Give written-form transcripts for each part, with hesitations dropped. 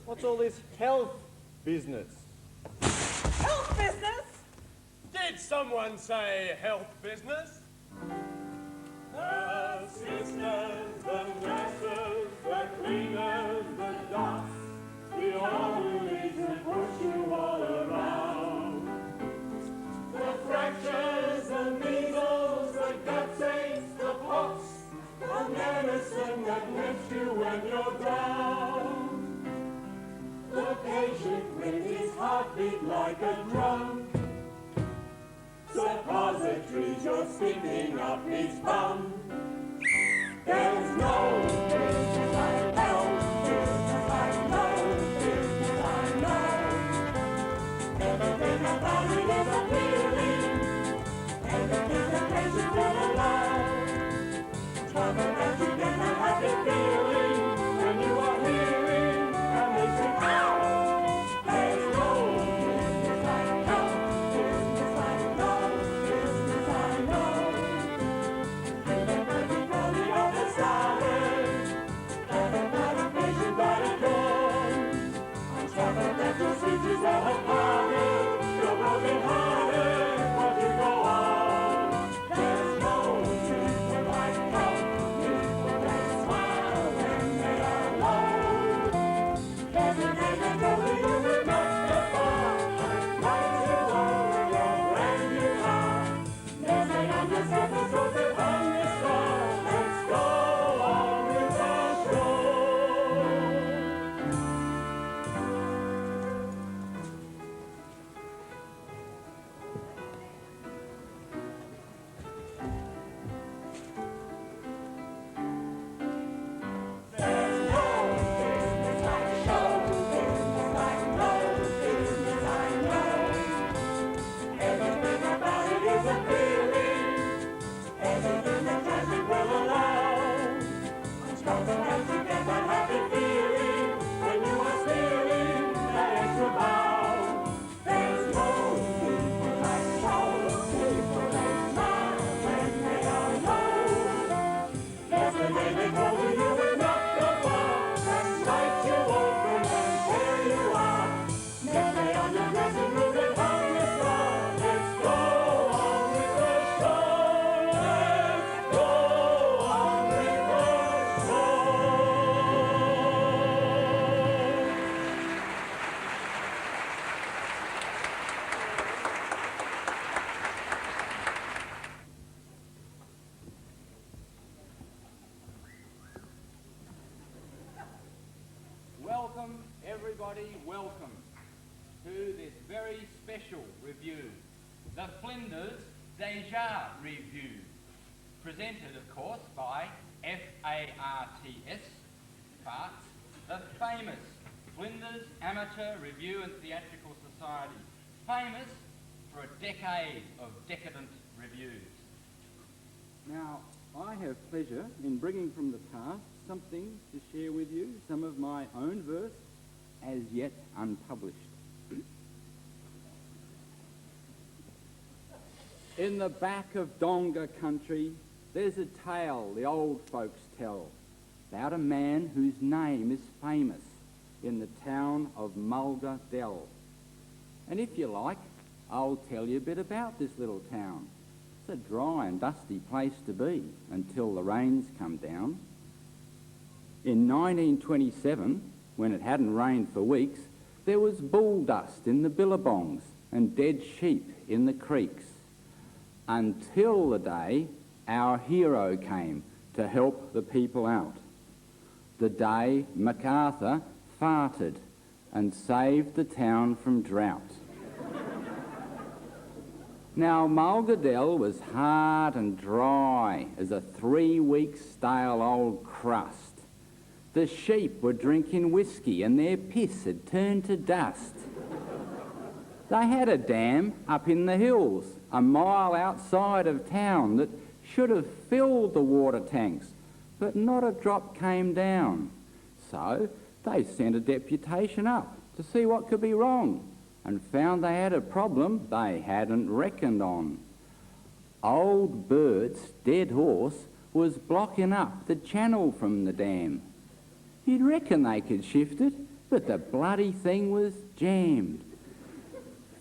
What's all this health business? Health business? Did someone say health business? The sisters, the nurses, the cleaners, the docs, the orderlies who push you all around. The fractures, the measles, the gut aches, the pox, the medicine that lifts you when you're down. The patient with his heartbeat like a drum. Suppositories, you're skipping up his bum. There's no business I know, business I know, business I know. Everything about it is appealing, everything the patient will allow. Trouble that you get that happy feeling when you are hearing and they say, ow! There's no business I know, business I know, business I know. Everybody, welcome to this very special review, the Flinders Revue, presented, of course, by FARTS, FARTS, the famous Flinders Amateur Revue and Theatrical Society, famous for a decade of decadent reviews. Now, I have pleasure in bringing from the past something to share with you, some of my own verse, as yet unpublished. In the back of Donga country, there's a tale the old folks tell about a man whose name is famous in the town of Mulga Dell. And if you like, I'll tell you a bit about this little town. It's a dry and dusty place to be until the rains come down. In 1927, when it hadn't rained for weeks, there was bull dust in the billabongs and dead sheep in the creeks, until the day our hero came to help the people out. The day MacArthur farted and saved the town from drought. Now, Mulgadell was hard and dry as a 3-week stale old crust. The sheep were drinking whiskey and their piss had turned to dust. They had a dam up in the hills, a mile outside of town, that should have filled the water tanks, but not a drop came down. So they sent a deputation up to see what could be wrong, and found they had a problem they hadn't reckoned on. Old Bird's dead horse was blocking up the channel from the dam. You'd reckon they could shift it, but the bloody thing was jammed.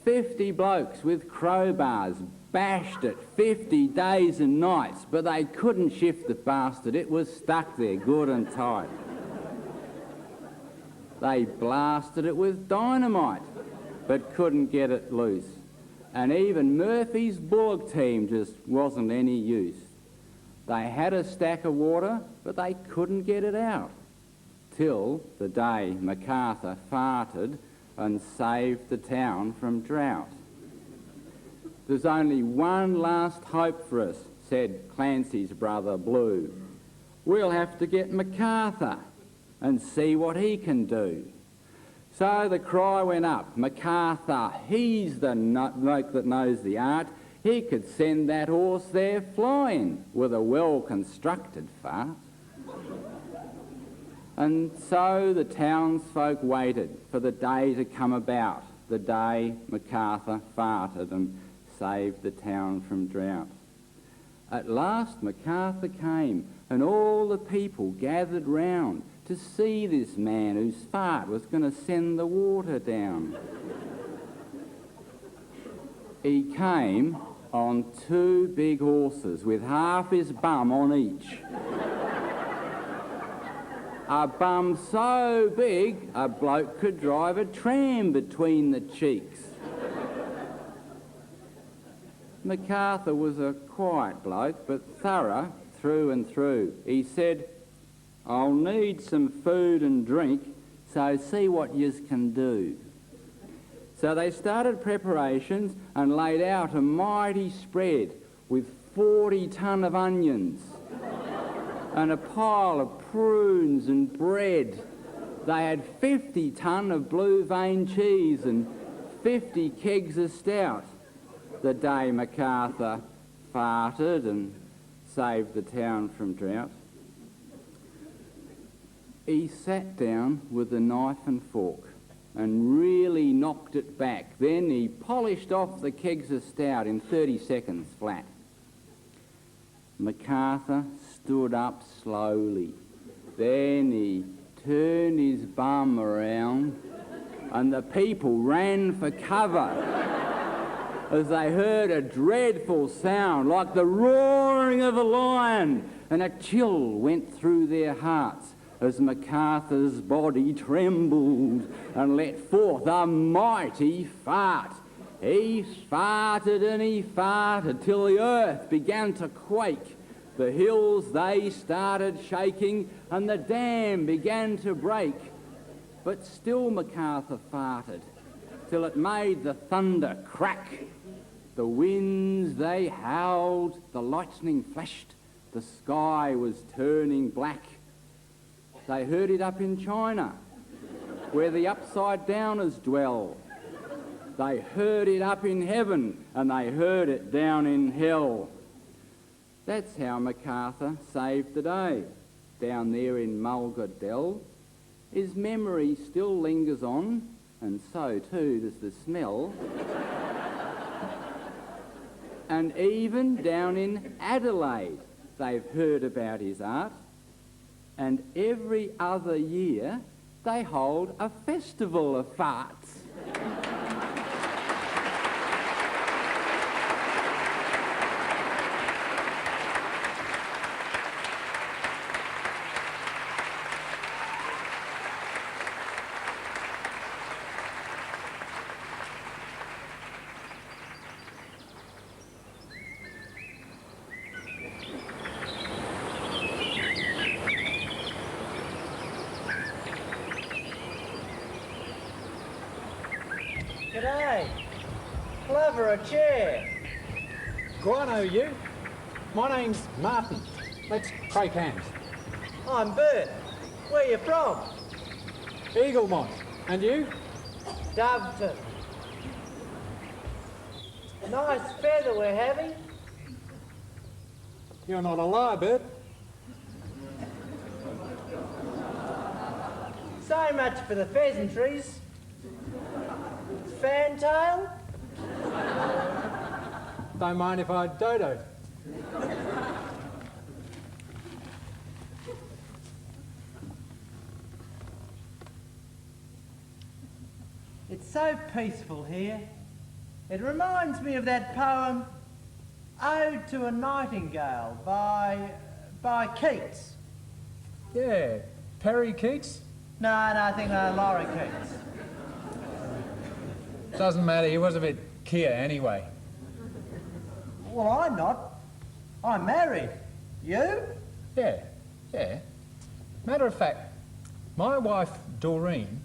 50 blokes with crowbars bashed it 50 days and nights, but they couldn't shift the bastard. It was stuck there good and tight. They blasted it with dynamite, but couldn't get it loose. And even Murphy's bullock team just wasn't any use. They had a stack of water, but they couldn't get it out, till the day MacArthur farted and saved the town from drought. There's only one last hope for us, said Clancy's brother Blue. We'll have to get MacArthur and see what he can do. So the cry went up, MacArthur, he's the bloke that knows the art. He could send that horse there flying with a well-constructed fart. And so the townsfolk waited for the day to come about, the day MacArthur farted and saved the town from drought. At last MacArthur came, and all the people gathered round to see this man whose fart was going to send the water down. He came on 2 big horses with half his bum on each. A bum so big a bloke could drive a tram between the cheeks. MacArthur was a quiet bloke, but thorough through and through. He said, I'll need some food and drink, so see what yous can do. So they started preparations and laid out a mighty spread with 40 ton of onions and a pile of prunes and bread. They had 50 ton of blue vein cheese and 50 kegs of stout. The day MacArthur farted and saved the town from drought. He sat down with a knife and fork and really knocked it back. Then he polished off the kegs of stout in 30 seconds flat. MacArthur stood up slowly. Then he turned his bum around and the people ran for cover as they heard a dreadful sound like the roaring of a lion, and a chill went through their hearts as MacArthur's body trembled and let forth a mighty fart. He farted and he farted till the earth began to quake. The hills, they started shaking and the dam began to break. But still MacArthur farted, till it made the thunder crack. The winds, they howled, the lightning flashed, the sky was turning black. They heard it up in China, where the upside-downers dwell. They heard it up in heaven, and they heard it down in hell. That's how MacArthur saved the day, down there in Mulga Dell. His memory still lingers on, and so too does the smell. And even down in Adelaide, they've heard about his art. And every other year, they hold a festival of farts. G'day. Clever a chair. Guano, you. My name's Martin. Let's shake hands. I'm Bert. Where you from? Eaglemont. And you? Doveton. Nice feather we're having. You're not a liar, Bert. So much for the pheasantries. Fantail? Don't mind if I dodo. It's so peaceful here. It reminds me of that poem, Ode to a Nightingale by Keats. Yeah, Perry Keats? No, I think Laurie Keats. Doesn't matter, he was a bit queer anyway. Well, I'm not. I'm married. You? Yeah. Matter of fact, my wife, Doreen,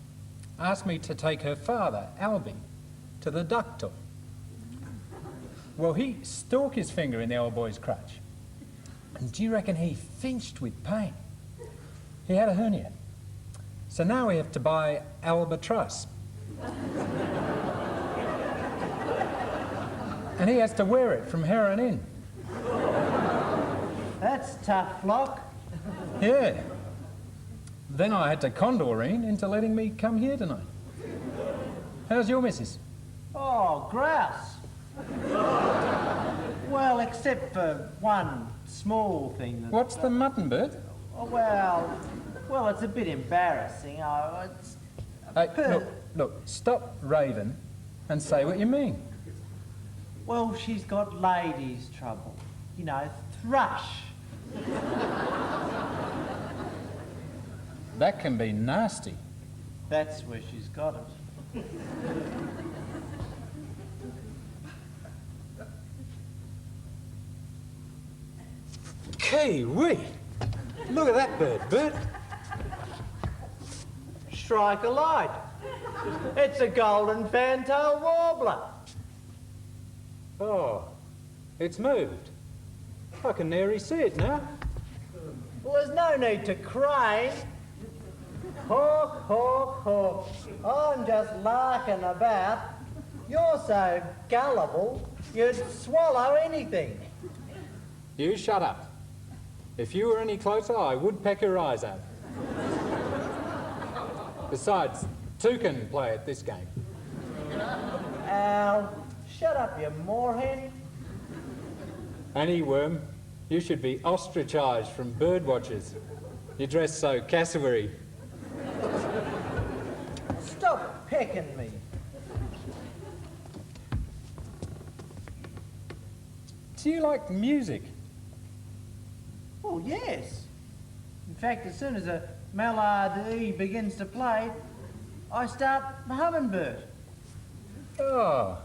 asked me to take her father, Albie, to the doctor. Well, he stuck his finger in the old boy's crutch. And do you reckon he finched with pain? He had a hernia. So now we have to buy albatross. And he has to wear it from here on in. That's tough, Flock. Yeah. Then I had to con Doreen into letting me come here tonight. How's your missus? Oh, grouse. Well, except for one small thing. What's the mutton, Bert? Oh, well, it's a bit embarrassing. Hey, look, stop raving and say what you mean. Well, she's got ladies' trouble. You know, thrush. That can be nasty. That's where she's got it. Kiwi! Look at that bird, Bert. Strike a light. It's a golden fantail warbler. Oh, it's moved. I can nary see it now. Well, there's no need to crane. Hawk, hawk, hawk. I'm just larking about. You're so gullible, you'd swallow anything. You shut up. If you were any closer, I would peck your eyes out. Besides, two can play at this game. Al, shut up, you moorhen. Annie Worm, you should be ostracised from bird watchers. You dress so cassowary. Stop pecking me. Do you like music? Oh, yes. In fact, as soon as a melody begins to play, I start humming Bert. Oh,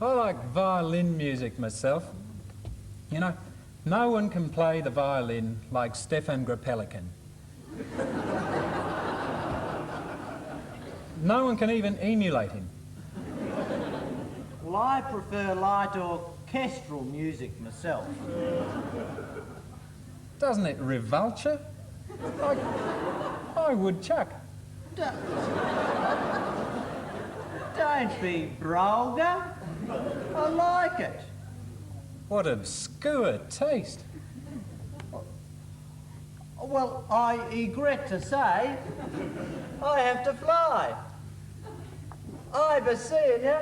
I like violin music myself. You know, no one can play the violin like Stefan Grapelican. no one can even emulate him. Well, I prefer light orchestral music myself. Doesn't it revolt you? I would chuck. Don't be vulgar. I like it. What obscure taste. Well, I regret to say, I have to fly. I be seeing you.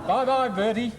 Bye-bye, Bertie.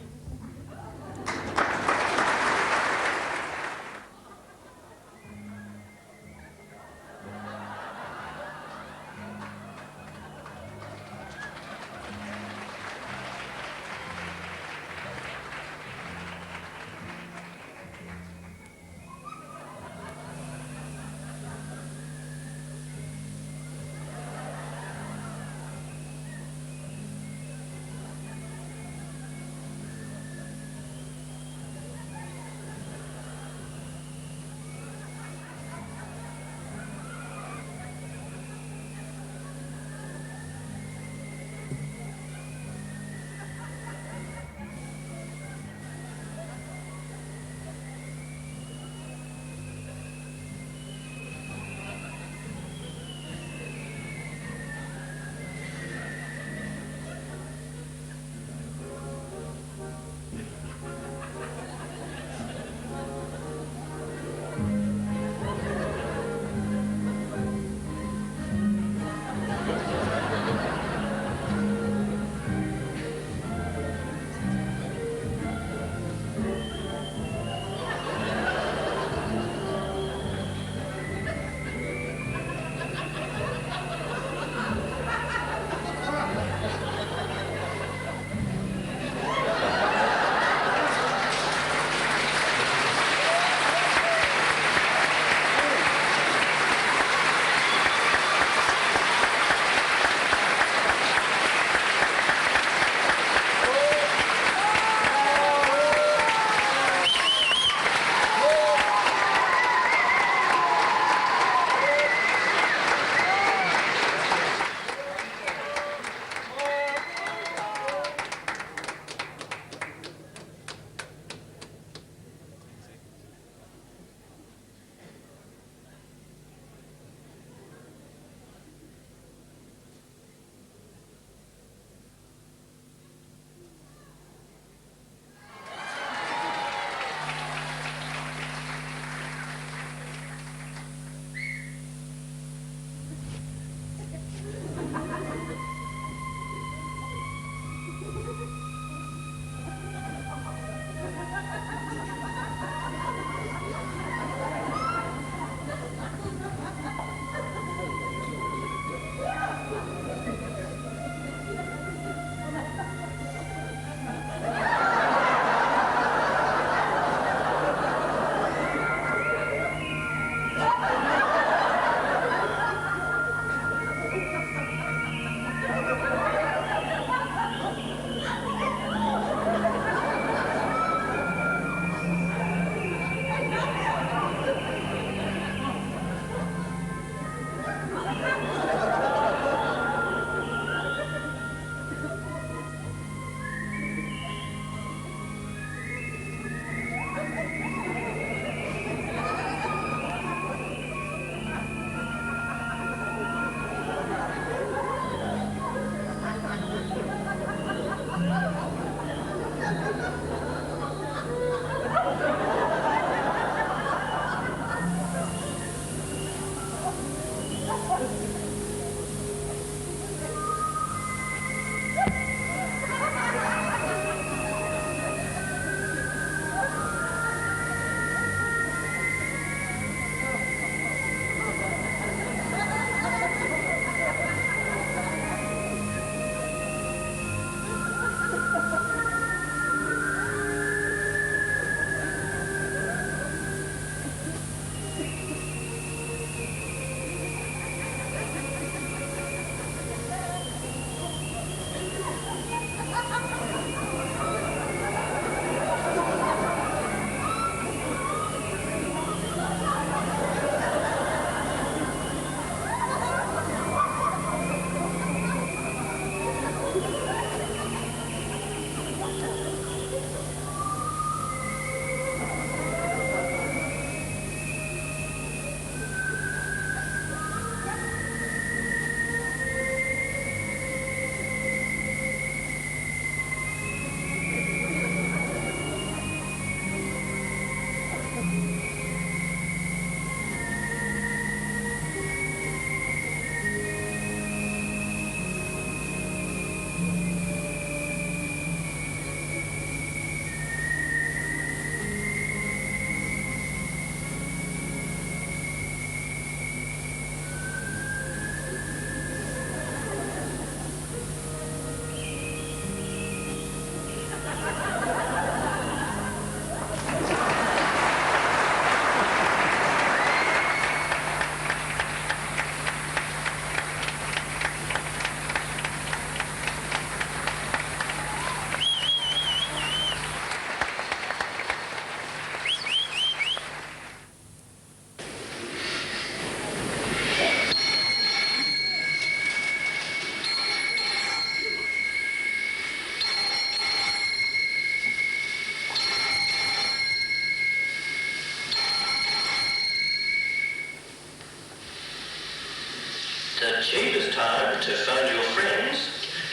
The cheapest time to phone your friends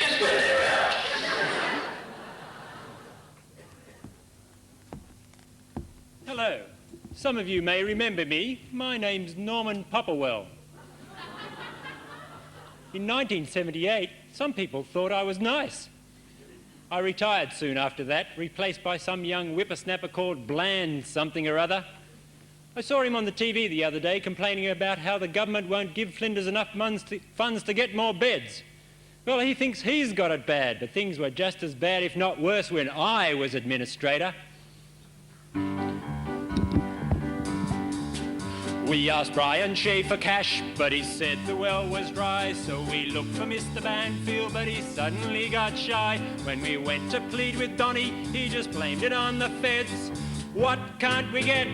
is when they're out. Hello. Some of you may remember me. My name's Norman Popperwell. In 1978, some people thought I was nice. I retired soon after that, replaced by some young whippersnapper called Bland something or other. I saw him on the TV the other day complaining about how the government won't give Flinders enough funds to get more beds. Well, he thinks he's got it bad, but things were just as bad, if not worse, when I was administrator. We asked Brian Shea for cash, but he said the well was dry. So we looked for Mr. Banfield, but he suddenly got shy. When we went to plead with Donny, he just blamed it on the feds. What can't we get?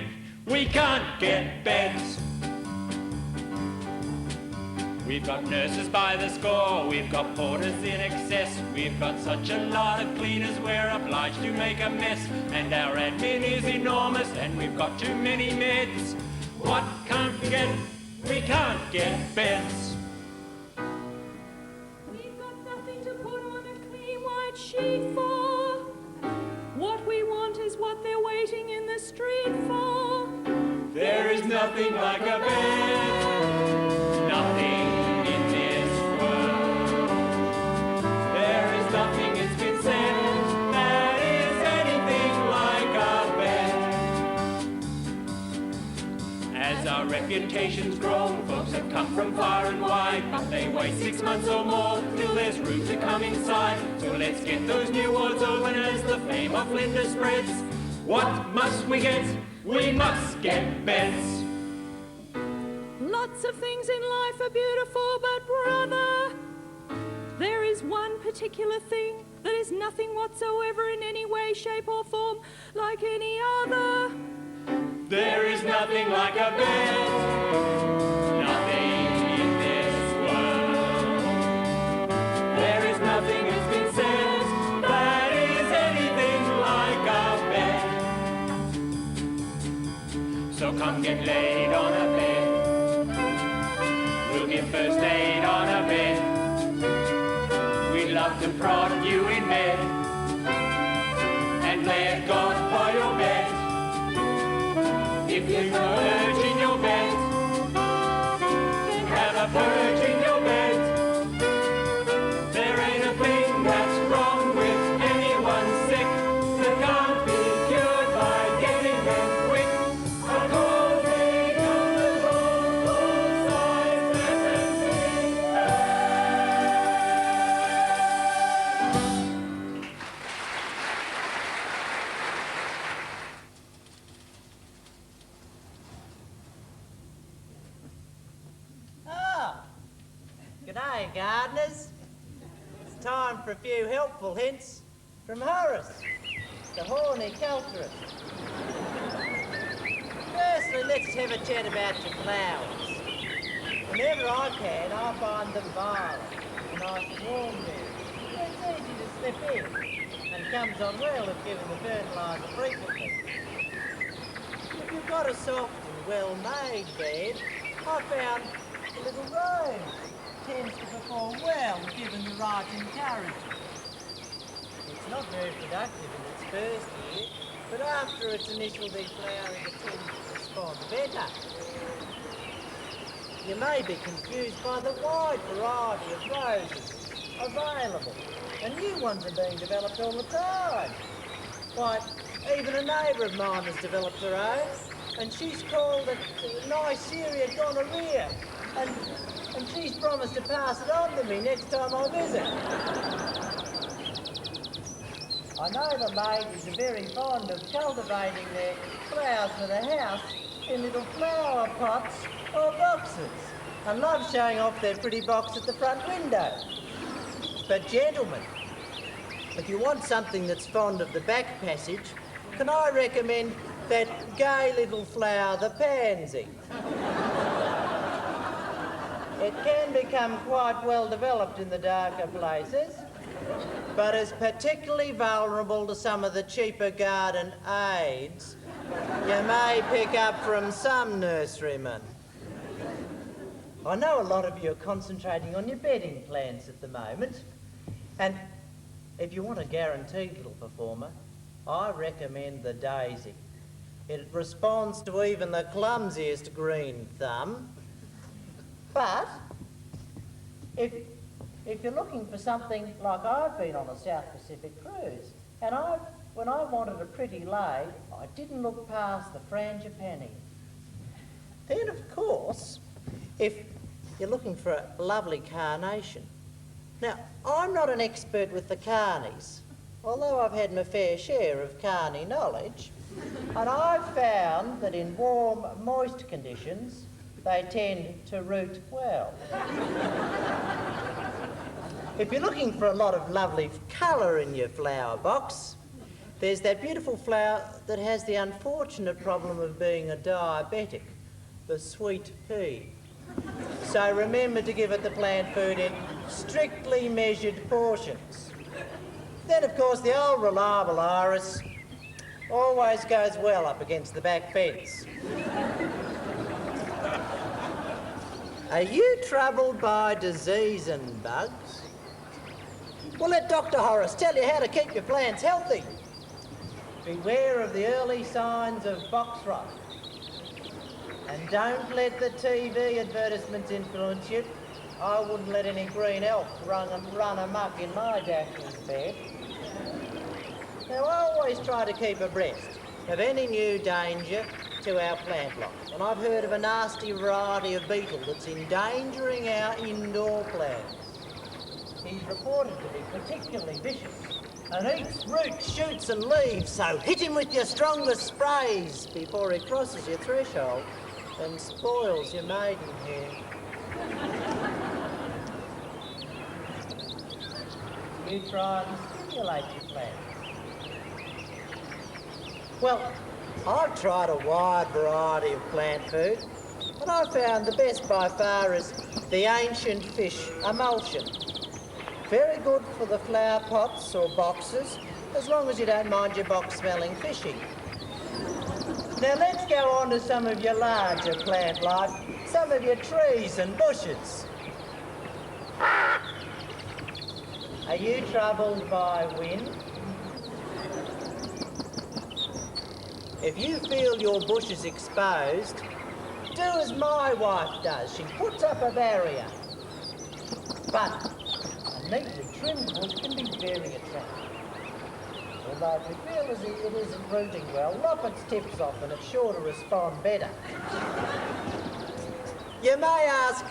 We can't get beds. We've got nurses by the score, we've got porters in excess, we've got such a lot of cleaners, we're obliged to make a mess. And our admin is enormous, and we've got too many meds. What can't we get? We can't get beds. We've got nothing to put on a clean white sheet for. What we want is what they're waiting in the street for. There is nothing like a bed, nothing in this world. There is nothing, it's been said, that is anything like a bed. As our reputation's grown, folks have come from far and wide, but they wait 6 months or more till there's room to come inside. So let's get those new wards open as the fame of Flinders spreads. What must we get? We must get beds. Lots of things in life are beautiful, but brother, there is one particular thing that is nothing whatsoever in any way, shape or form like any other. There is nothing like a bed, nothing in this world. There is nothing, it's been said, that is anything like a bed. So come get laid on a bed. We'll give first aid on a bed. We'd love to prod you in bed and lay at God by your bed. If you've a urge in your bed, then have a purge in your bed. There ain't a thing that's wrong with anyone sick that can't be cured by getting them quick. According to the local science G'day, gardeners. It's time for a few helpful hints from Horace, the horny culturist. Firstly, let's have a chat about your flowers. Whenever I can, I find them violent, nice and warm there. It's easy to slip in, and comes on well if given the fertiliser frequently. If you've got a soft and well-made bed, I found a little rose tends to perform well given the right encouragement. It's not very productive in its first year, but after its initial deflowering it tends to respond better. You may be confused by the wide variety of roses available, and new ones are being developed all the time. Why, even a neighbour of mine has developed her own, and she's called it Neisseria gonorrhea, and she's promised to pass it on to me next time I visit. I know the ladies are very fond of cultivating their flowers for the house in little flower pots or boxes, and love showing off their pretty box at the front window. But gentlemen, if you want something that's fond of the back passage, can I recommend that gay little flower, the pansy? It can become quite well developed in the darker places, but is particularly vulnerable to some of the cheaper garden aids you may pick up from some nurserymen. I know a lot of you are concentrating on your bedding plans at the moment, and if you want a guaranteed little performer, I recommend the Daisy. It responds to even the clumsiest green thumb. But if you're looking for something like I've been on a South Pacific cruise, and when I wanted a pretty lay, I didn't look past the frangipani. Then, of course, if you're looking for a lovely carnation. Now, I'm not an expert with the carnies, although I've had my fair share of carny knowledge, and I've found that in warm, moist conditions, they tend to root well. If you're looking for a lot of lovely colour in your flower box, there's that beautiful flower that has the unfortunate problem of being a diabetic, the sweet pea. So remember to give it the plant food in strictly measured portions. Then, of course, the old reliable iris always goes well up against the back fence. Are you troubled by disease and bugs? Well, let Dr. Horace tell you how to keep your plants healthy. Beware of the early signs of box rot. And don't let the TV advertisements influence you. I wouldn't let any green elf run amok in my Daphne's bed. Now, I always try to keep abreast of any new danger to our plant lot. And I've heard of a nasty variety of beetle that's endangering our indoor plants. He's reported to be particularly vicious and eats roots, shoots and leaves, so hit him with your strongest sprays before he crosses your threshold and spoils your maidenhair. You try and stimulate your plants. Well, I've tried a wide variety of plant food, and I found the best by far is the ancient fish emulsion. Very good for the flower pots or boxes, as long as you don't mind your box smelling fishy. Now let's go on to some of your larger plant life, some of your trees and bushes. Are you troubled by wind? If you feel your bush is exposed, do as my wife does. She puts up a barrier. But a neatly trimmed bush can be very attractive. Although if you feel as if it isn't rooting well, lop its tips off and it's sure to respond better. You may ask,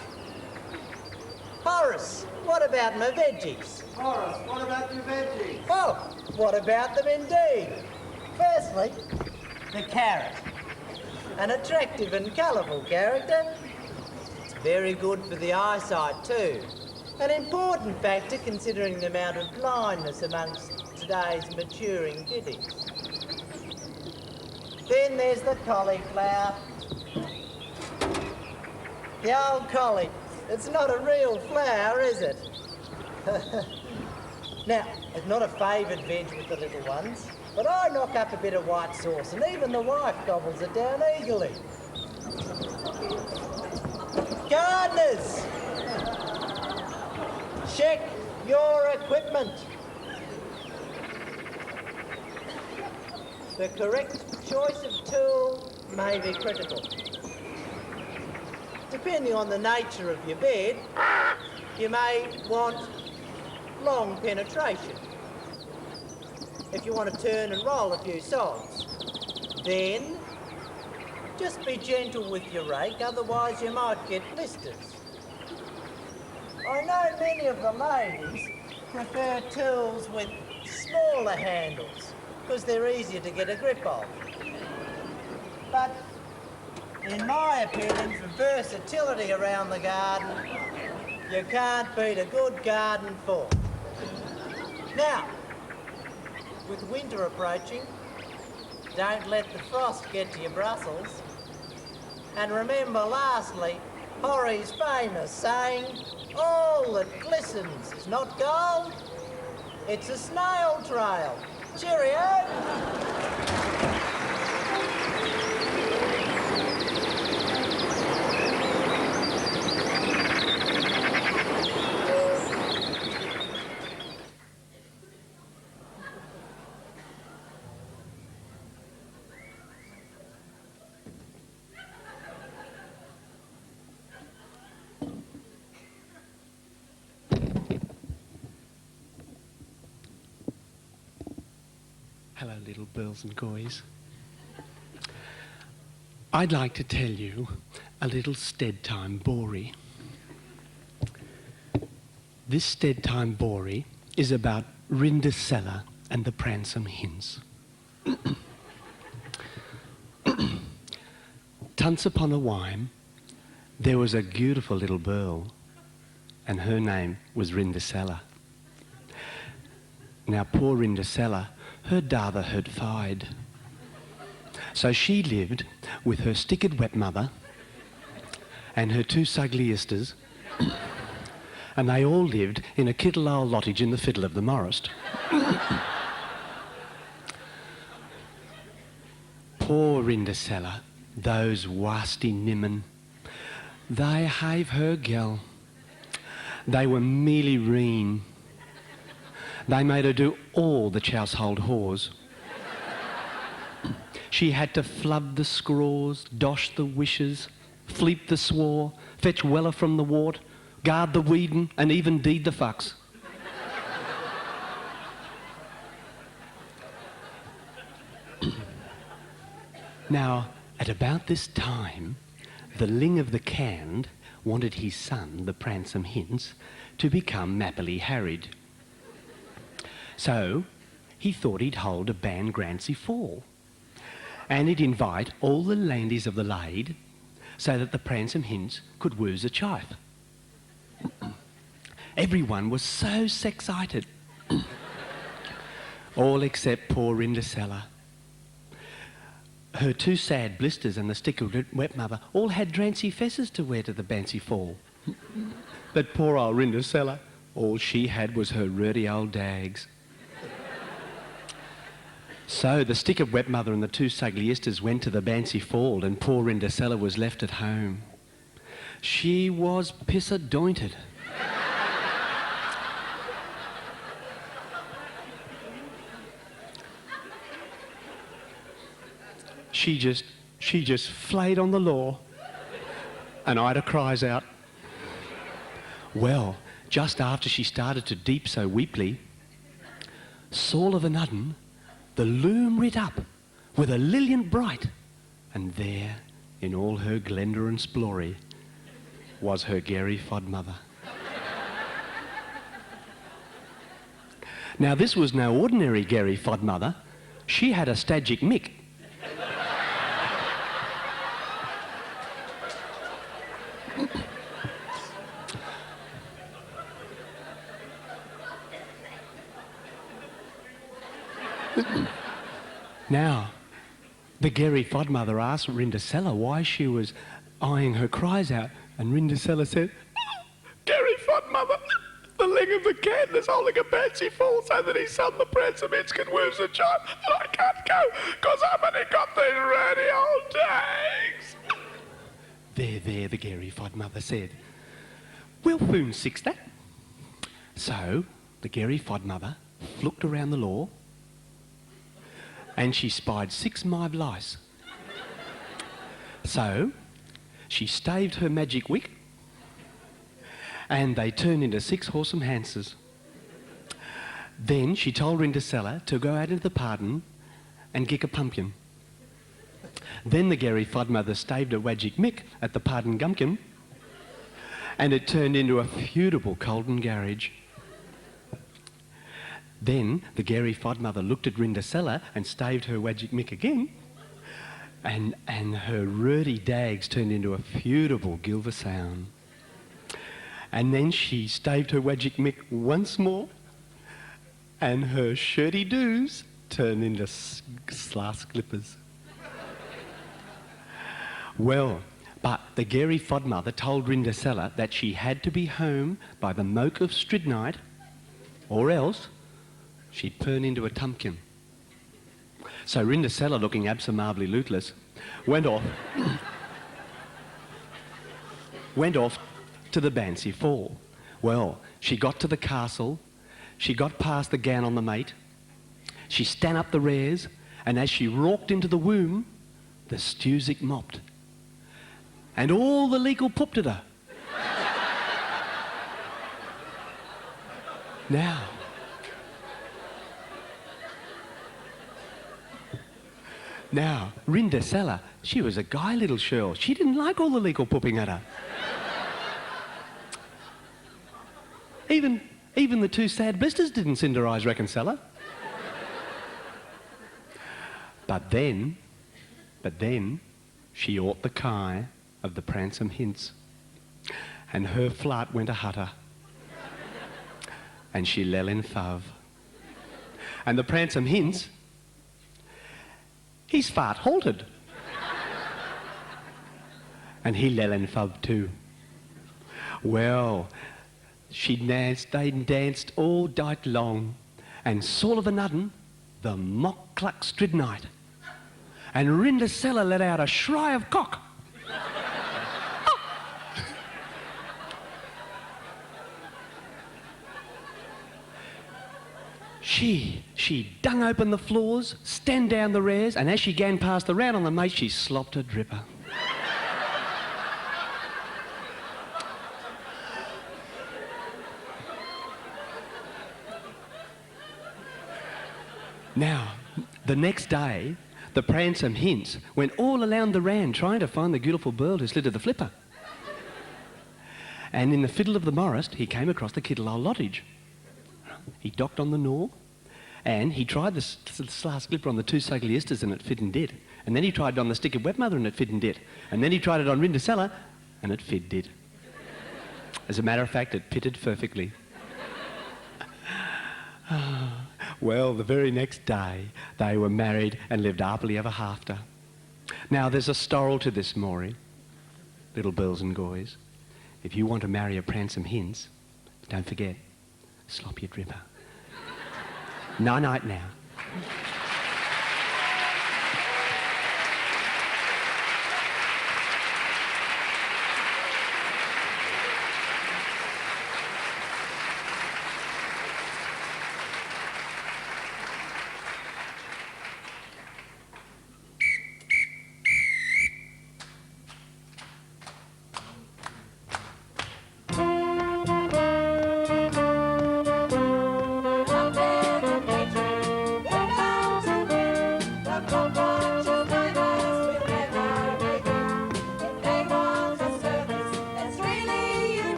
Horace, what about my veggies? Horace, what about your veggies? Oh, what about them indeed? Firstly, the carrot. An attractive and colourful character. It's very good for the eyesight too. An important factor considering the amount of blindness amongst today's maturing kiddies. Then there's the cauliflower. The old collie. It's not a real flower, is it? Now, it's not a favoured veg with the little ones, but I knock up a bit of white sauce and even the wife gobbles it down eagerly. Gardeners! Check your equipment. The correct choice of tool may be critical. Depending on the nature of your bed, you may want long penetration. If you want to turn and roll a few sods, then just be gentle with your rake, otherwise you might get blisters. I know many of the ladies prefer tools with smaller handles because they're easier to get a grip of. But in my opinion, for versatility around the garden, you can't beat a good garden fork. Now, with winter approaching, don't let the frost get to your Brussels. And remember, lastly, Horry's famous saying, all that glistens is not gold, it's a snail trail. Cheerio! Hello, little girls and boys. I'd like to tell you a little stead-time bory. This stead-time bory is about Rindercella and the Pransome Hinds. Tunce upon a whime, there was a beautiful little girl, and her name was Rindercella. Now, poor Rindercella, her dather had fied. So she lived with her stickered wet mother and her two sugly isters, and they all lived in a kittle old lottage in the fiddle of the Morrist. Poor Rindercella, those wasty nimmen, they have her gel. They were mealy reen. They made her do all the household whores. She had to flub the scraws, dosh the wishes, fleep the swore, fetch weller from the wart, guard the weedin, and even deed the fucks. Now, at about this time, the Ling of the Canned wanted his son, the Pransome Hinds, to become mappily harried. So, he thought he'd hold a band Grancy Fall, and he'd invite all the landies of the Lade so that the Pransome Hinds could woos a chife. Everyone was so sex-cited, all except poor Rindercella. Her two sad blisters and the stickered wet mother all had drancy fesses to wear to the Bancy Fall. But poor old Rindercella, all she had was her ruddy old dags. So the stickered wet mother and the two sugly isters went to the Bancy Fall, and poor Rindercella was left at home. She was pisser-dointed. She just flayed on the law, and Ida cries out. Well, just after she started to deep so weeply, Saul of a Nudden, the loom writ up with a liliant bright, and there, in all her glendour and splory, was her Gary Fodmother. Now, this was no ordinary Gary Fodmother. She had a stagic mick. Now, the Gary Fodmother asked Rindercella why she was eyeing her cries out, and Rindercella said, Gary Fodmother, the Ling of the Can is holding a Bancy Fall so that his son, the Pransome Hinds, can woos the child, and I can't go because I've only got these ratty old dags. There, the Gary Fodmother said, we'll soon fix that. So, the Gary Fodmother looked around the law, and she spied 6 mive lice. So, she staved her magic wick, and they turned into 6 wholesome hanses. Then she told Rindercella to go out into the pardon and gick a pumpkin. Then the Gary Fodmother staved a magic mick at the pardon gumpkin, and it turned into a feudable Colden garage. Then the Gary Fodmother looked at Rindercella and staved her magic mick again, and her ruddy dags turned into a feudable Gilversound. And then she staved her magic mick once more, and her shirty doos turned into slask clippers. Well, but the Gary Fodmother told Rindercella that she had to be home by the moke of Stridnight, or else she'd turn into a tumpkin. So Rindercella, looking absolutely lootless, went off to the Bancy Fall. Well, she got to the castle, she got past the gown on the mate, she stan up the rares, and as she walked into the womb, the stewsick mopped, and all the legal pooped at her. Now, Rindercella, she was a guy little shirl. She didn't like all the legal pooping at her. Even the two sad blisters didn't Cinderise reconcile her. But then, she ought the kai of the pransome hints, and her flat went a hutter, and she lell in fav. And the pransome hints, his fart halted, and he lell in fav too. Well, they danced all night long, and all of a nudden, the mock cluck strid night, and Rindercella let out a shry of cock. She dung open the floors, stand down the rares, and as she gan past the round on the mate, she slopped a dripper. Now, the next day, the pransome hints went all around the rand trying to find the beautiful bird who slid to the flipper. And in the fiddle of the morris, he came across the kittle old lottage. He docked on the gnaw, and he tried the last slipper on the two sugly isters, and it fit and did. And then he tried it on the stick of wet mother, and it fit and did. And then he tried it on Rindercella, and it fit did. As a matter of fact, it pitted perfectly. Well, the very next day, they were married and lived happily ever after. Now, there's a story to this, Maury, little girls and boys. If you want to marry a pransome hints, don't forget, slop your dripper. Night-night now.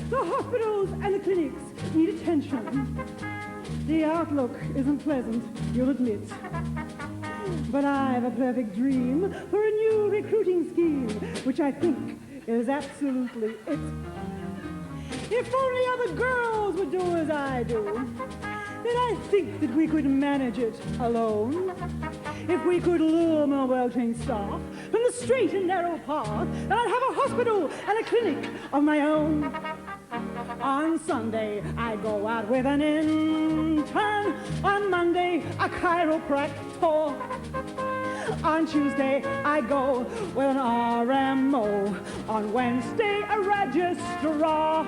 The hospitals and the clinics need attention. The outlook isn't pleasant, you'll admit. But I have a perfect dream for a new recruiting scheme, which I think is absolutely it. If only other girls would do as I do, then I think that we could manage it alone. If we could lure more well-trained staff from the straight and narrow path, then I'd have a hospital and a clinic of my own. On Sunday, I go out with an intern. On Monday, a chiropractor. On Tuesday, I go with an RMO. On Wednesday, a registrar.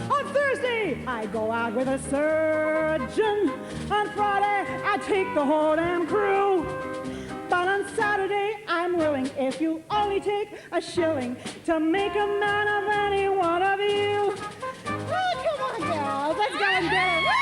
On Thursday, I go out with a surgeon. On Friday, I take the whole damn crew. But on Saturday, I'm willing, if you only take a shilling, to make a man of any one of you. Oh, come on, girls, let's go and get it.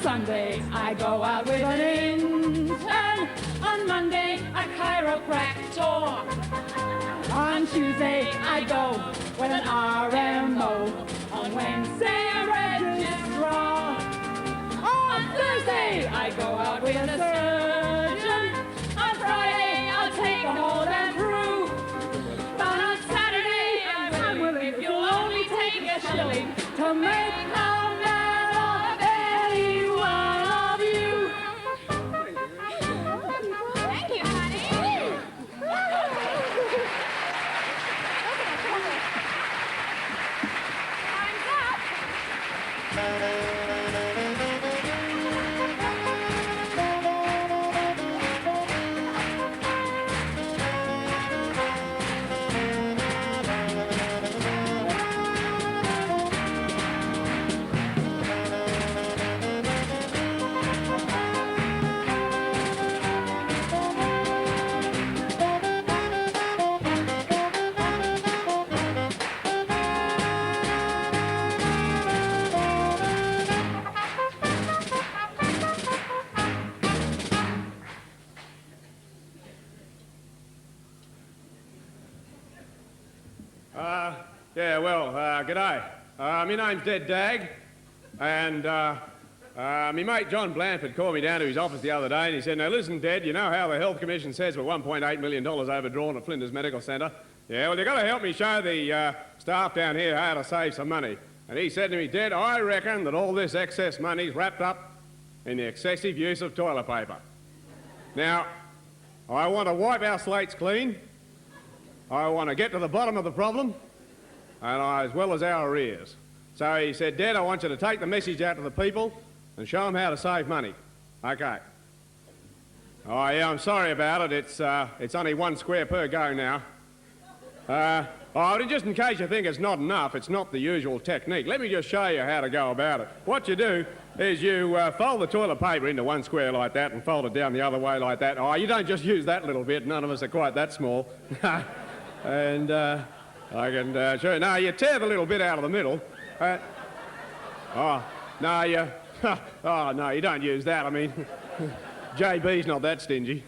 Sunday, I go out with an intern. On Monday, a chiropractor. On Tuesday, I go with an RMO. On Wednesday, a registrar. On Thursday, I go out with a surgeon. On Friday, I'll take the whole damn crew. But on Saturday, I'm willing, if you'll only take a shilling, to make a man of any one of you. Thank you, honey. Time's up. G'day. My name's Dead Dag, and my mate John Blanford called me down to his office the other day and he said, now listen, Dad, you know how the Health Commission says we're $1.8 million overdrawn at Flinders Medical Centre? Yeah, well, you've got to help me show the staff down here how to save some money. And he said to me, Dad, I reckon that all this excess money's wrapped up in the excessive use of toilet paper. Now, I want to wipe our slates clean, I want to get to the bottom of the problem, and as well as our arrears. So he said, Dad, I want you to take the message out to the people and show them how to save money. Okay. Oh, yeah, I'm sorry about it. It's only 1 square per go now. Just in case you think it's not enough, it's not the usual technique. Let me just show you how to go about it. What you do is you fold the toilet paper into 1 square like that and fold it down the other way like that. Oh, you don't just use that little bit. None of us are quite that small. And I can show you. Now, you tear the little bit out of the middle. No, you don't use that. I mean, JB's not that stingy.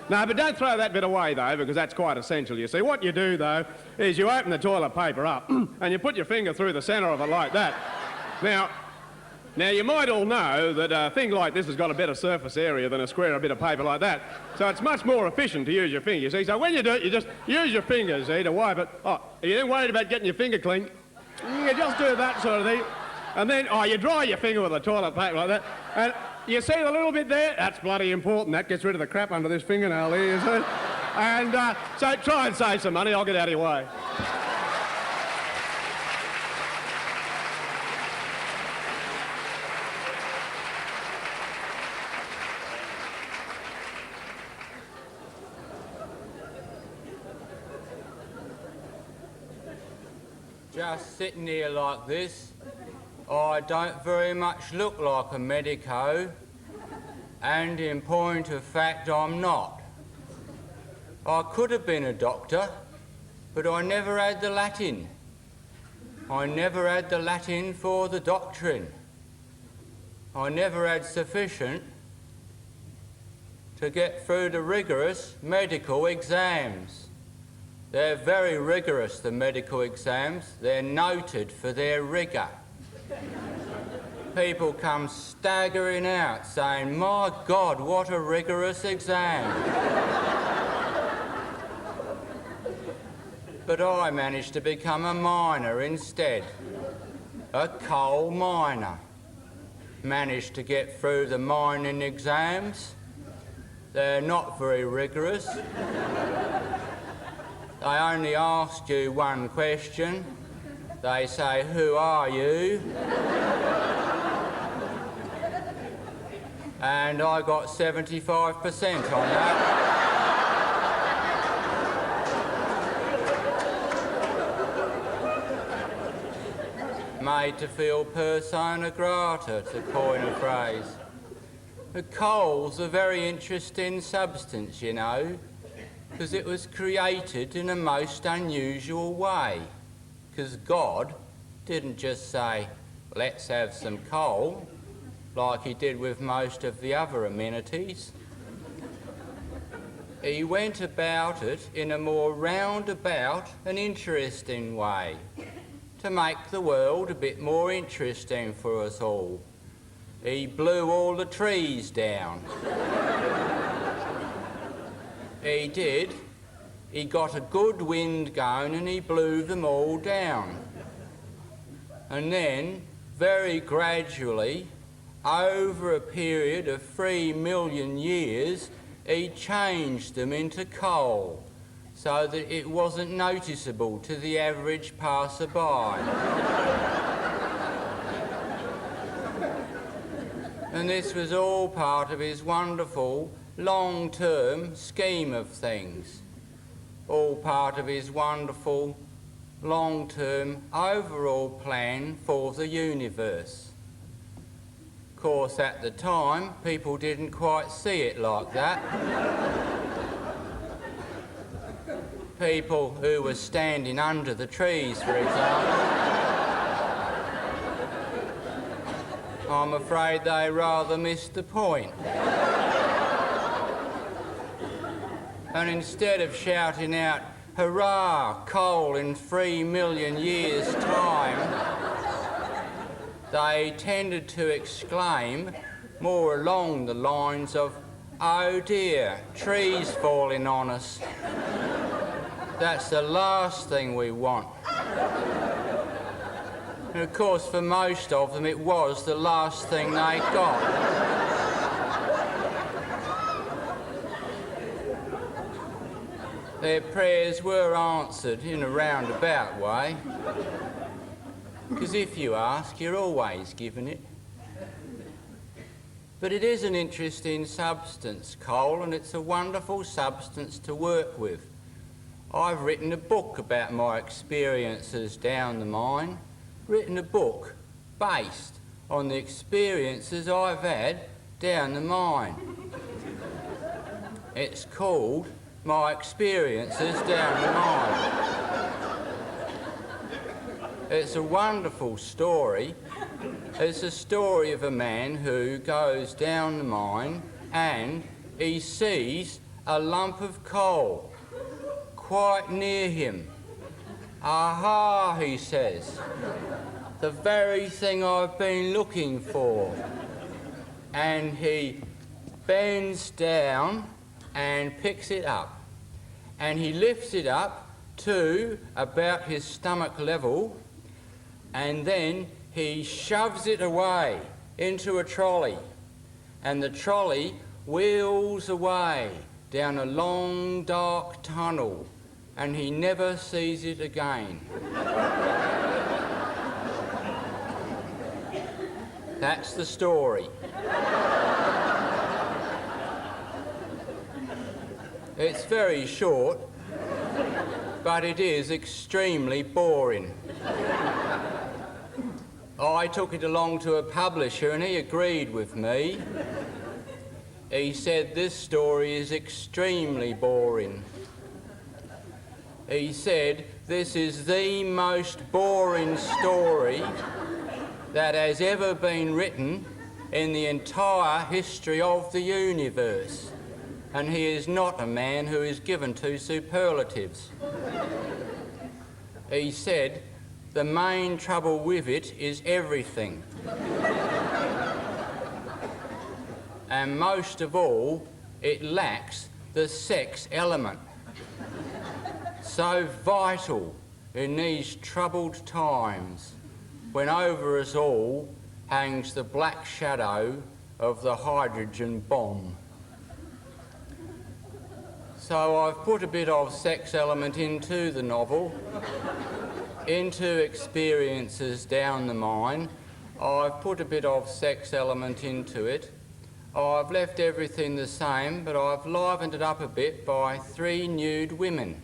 No, but don't throw that bit away, though, because that's quite essential. You see, what you do, though, is you open the toilet paper up and you put your finger through the centre of it like that. Now, you might all know that a thing like this has got a better surface area than a square or a bit of paper like that. So it's much more efficient to use your finger, you see. So when you do it, you just use your fingers, see, to wipe it. Oh, are you then worried about getting your finger clean? You just do that sort of thing. And then, you dry your finger with a toilet paper like that. And you see the little bit there? That's bloody important. That gets rid of the crap under this fingernail here, you see. And so try and save some money. I'll get out of your way. Just sitting here like this, I don't very much look like a medico, and in point of fact I'm not. I could have been a doctor, but I never had the Latin. I never had the Latin for the doctrine. I never had sufficient to get through the rigorous medical exams. They're very rigorous, the medical exams. They're noted for their rigour. People come staggering out saying, "My God, what a rigorous exam." But I managed to become a miner instead, a coal miner. Managed to get through the mining exams. They're not very rigorous. They only ask you one question. They say, "Who are you?" And I got 75% on that. Made to feel persona grata, to coin a phrase. The coal's a very interesting substance, you know, because it was created in a most unusual way. Because God didn't just say, "Let's have some coal," like he did with most of the other amenities. He went about it in a more roundabout and interesting way, to make the world a bit more interesting for us all. He blew all the trees down. He did. He got a good wind going and he blew them all down. And then, very gradually, over a period of 3 million years, he changed them into coal, so that it wasn't noticeable to the average passerby. And this was all part of his wonderful long-term scheme of things. All part of his wonderful long-term overall plan for the universe. Of course, at the time, people didn't quite see it like that. People who were standing under the trees, for example. I'm afraid they rather missed the point. And instead of shouting out, "Hurrah, coal in 3 million years' time," they tended to exclaim more along the lines of, "Oh dear, trees falling on us. That's the last thing we want." And of course, for most of them, it was the last thing they got. Their prayers were answered in a roundabout way, because if you ask, you're always given it. But it is an interesting substance, coal, and it's a wonderful substance to work with. I've written a book about my experiences down the mine, written a book based on the experiences I've had down the mine. It's called My Experiences Down the Mine. It's a wonderful story. It's a story of a man who goes down the mine and he sees a lump of coal quite near him. "Aha," he says, "the very thing I've been looking for." And he bends down and picks it up. And he lifts it up to about his stomach level, and then he shoves it away into a trolley. And the trolley wheels away down a long, dark tunnel, and he never sees it again. That's the story. It's very short, but it is extremely boring. I took it along to a publisher and he agreed with me. He said this story is extremely boring. He said, "This is the most boring story that has ever been written in the entire history of the universe." And he is not a man who is given to superlatives. He said, "The main trouble with it is everything. And most of all, it lacks the sex element. So vital in these troubled times, when over us all hangs the black shadow of the hydrogen bomb." So I've put a bit of sex element into the novel, into experiences down the mine. I've put a bit of sex element into it. I've left everything the same, but I've livened it up a bit by 3 nude women.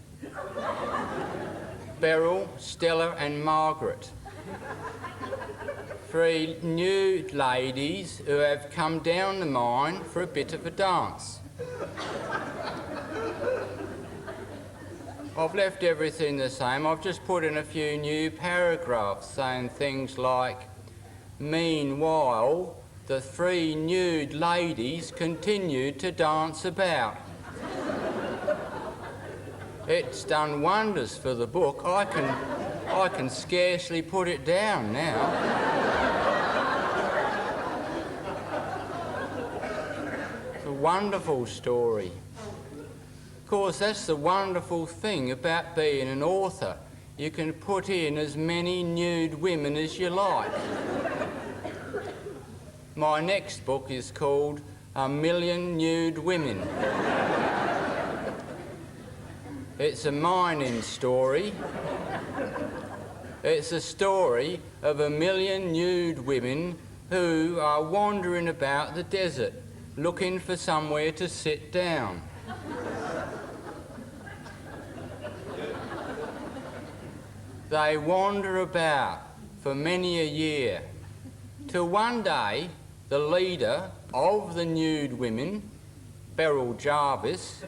Beryl, Stella and Margaret. 3 nude ladies who have come down the mine for a bit of a dance. I've left everything the same. I've just put in a few new paragraphs saying things like, "Meanwhile, the 3 nude ladies continued to dance about." It's done wonders for the book. I can scarcely put it down now. It's a wonderful story. Of course, that's the wonderful thing about being an author. You can put in as many nude women as you like. My next book is called A Million Nude Women. It's a mining story. It's a story of a million nude women who are wandering about the desert looking for somewhere to sit down. They wander about for many a year, till one day the leader of the nude women, Beryl Jarvis,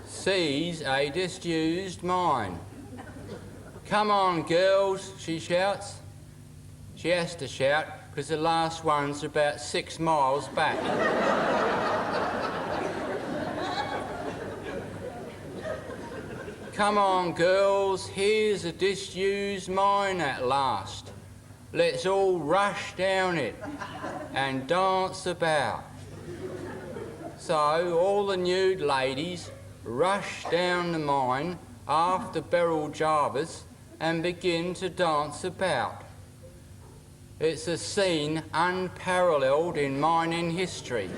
sees a disused mine. "Come on, girls," she shouts. She has to shout because the last one's about 6 miles back. "Come on, girls, here's a disused mine at last. Let's all rush down it and dance about." So all the nude ladies rush down the mine after Beryl Jarvis and begin to dance about. It's a scene unparalleled in mining history.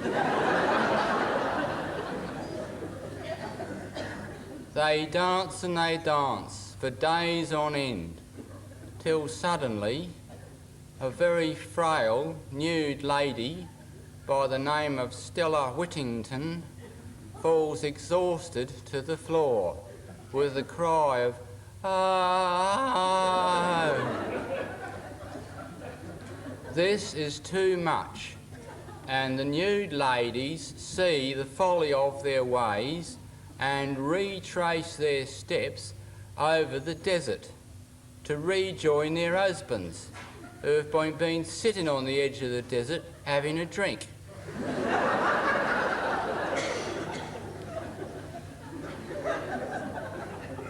They dance and they dance for days on end, till suddenly a very frail nude lady by the name of Stella Whittington falls exhausted to the floor with a cry of "Ah!" This is too much, and the nude ladies see the folly of their ways and retrace their steps over the desert to rejoin their husbands, who have been sitting on the edge of the desert having a drink.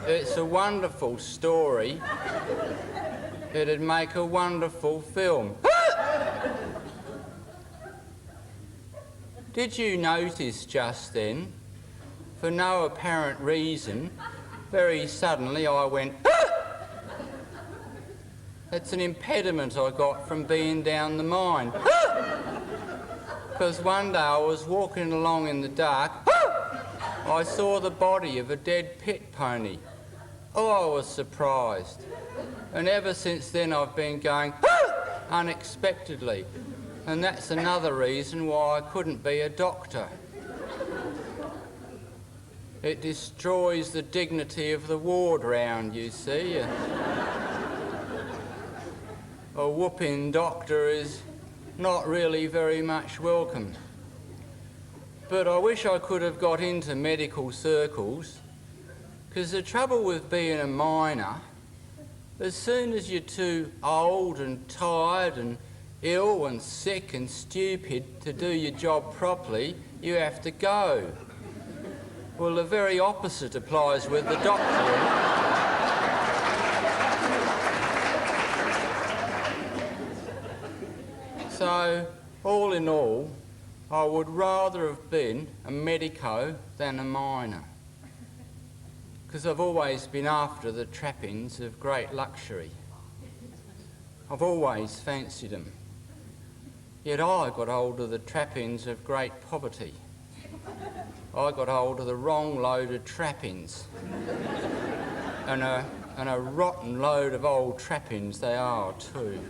It's a wonderful story. It'd make a wonderful film. Did you notice just then, for no apparent reason, very suddenly I went, "Ah!" It's an impediment I got from being down the mine. Because one day I was walking along in the dark, I saw the body of a dead pit pony. Oh, I was surprised. And ever since then I've been going, unexpectedly. And that's another reason why I couldn't be a doctor. It destroys the dignity of the ward round, you see. A whooping doctor is not really very much welcome. But I wish I could have got into medical circles Because the trouble with being a miner, as soon as you're too old and tired and ill and sick and stupid to do your job properly, you have to go. Well, the very opposite applies with the doctor. So, all in all, I would rather have been a medico than a miner, because I've always been after the trappings of great luxury. I've always fancied them. Yet I got hold of the trappings of great poverty. I got hold of the wrong load of trappings. And a rotten load of old trappings they are, too.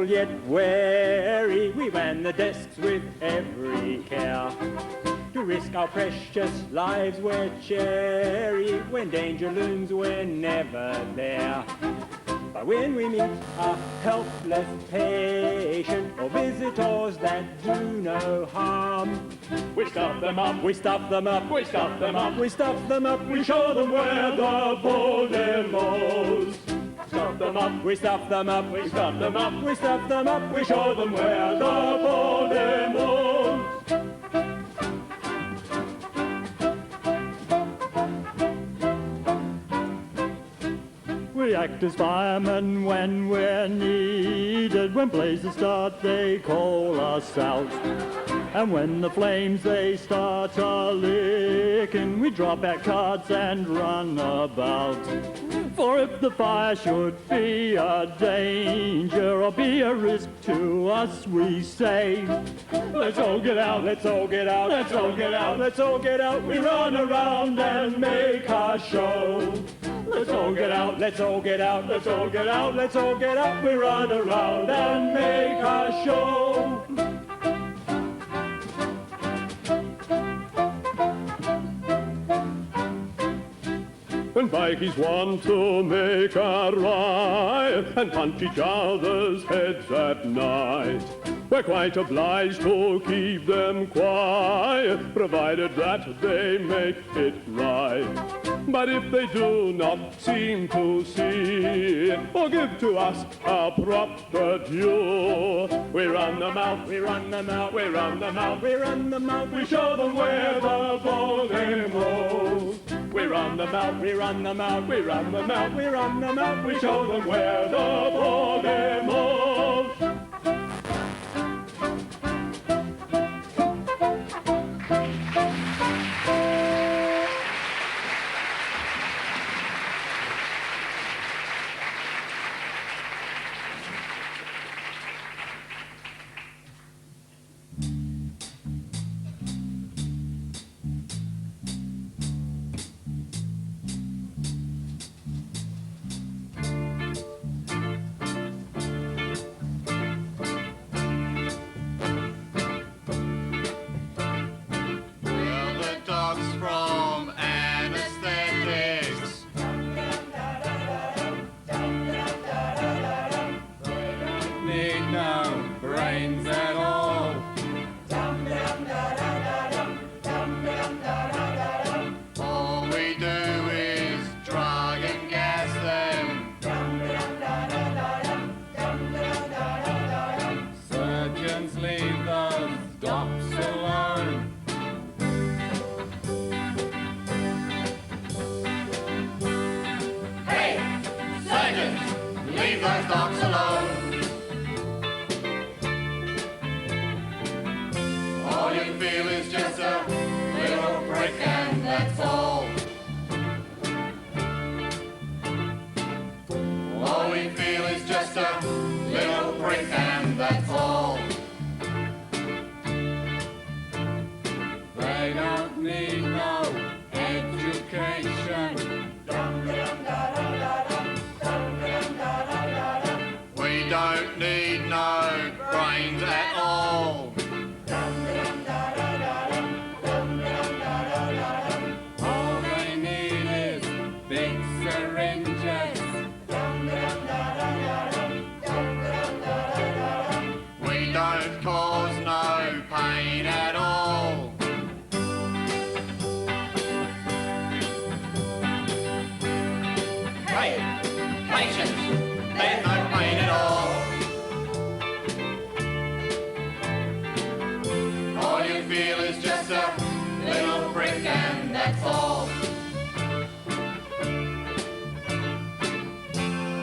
Yet wary, we ran the desks with every care. To risk our precious lives we're chary. When danger looms we're never there. But when we meet a helpless patient or visitors that do no harm, we stuff them up, we stuff them up, we stuff them up, we stuff them up, we show them where the Voldemorts. Stuff them up, we stuff them up, we stuff them up, we stuff them up, we show them where the Voldemorts. We act as firemen when we're needed. When blazes start, they call us out. And when the flames, they start a-licking, we drop our cards and run about. For if the fire should be a danger or be a risk to us, we say, let's all get out, let's all get out, let's all get out, let's all get out. We run around and make our show. Let's all get out, let's all get out, let's all get out, let's all get out. We run around and make our show. When bikies want to make a riot and punch each other's heads at night, we're quite obliged to keep them quiet, provided that they make it right. But if they do not seem to see it or give to us a proper due, we run them out, we run them out, we run them out, we run them out, we show them where the Voldemorts. We run them out, we run them out, we run them out, we run them out, we show them where the Voldemorts. sensations. There's no pain at all. All you feel is just a little prick and that's all.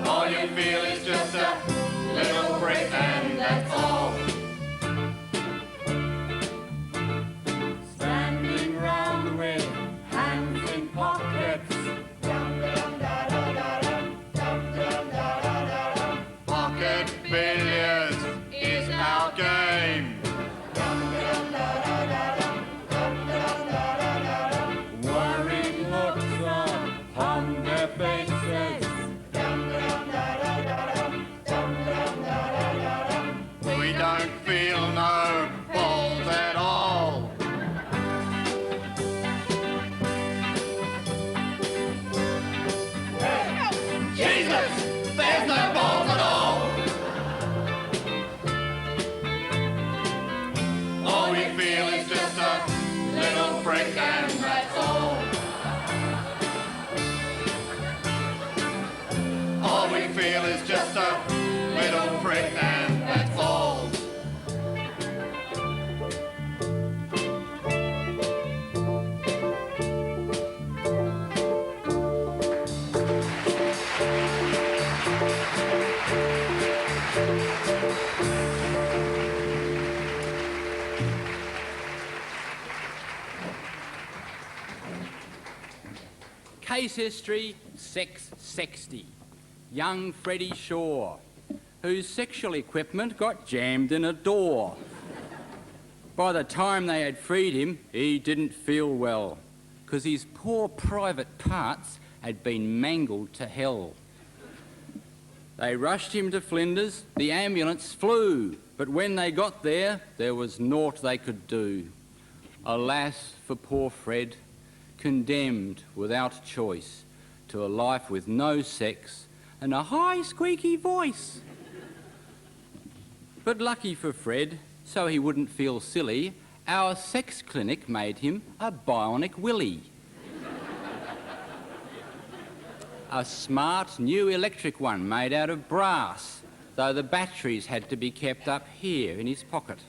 All you feel is just a little prick and that's all. Standing round with hands in pockets. Pocket billiards is our game. Worried looks upon their faces. We don't feel no balls at all. Jesus, there's no balls at all. All we feel is just a little prick and that's all. All we feel is just a little prick and that's all. Case history 660. Young Freddie Shaw, whose sexual equipment got jammed in a door. By the time they had freed him, he didn't feel well, because his poor private parts had been mangled to hell. They rushed him to Flinders, the ambulance flew, but when they got there, there was naught they could do. Alas for poor Fred, condemned without choice to a life with no sex and a high squeaky voice. But lucky for Fred, so he wouldn't feel silly, our sex clinic made him a bionic willy. A smart new electric one made out of brass, though the batteries had to be kept up here in his pocket.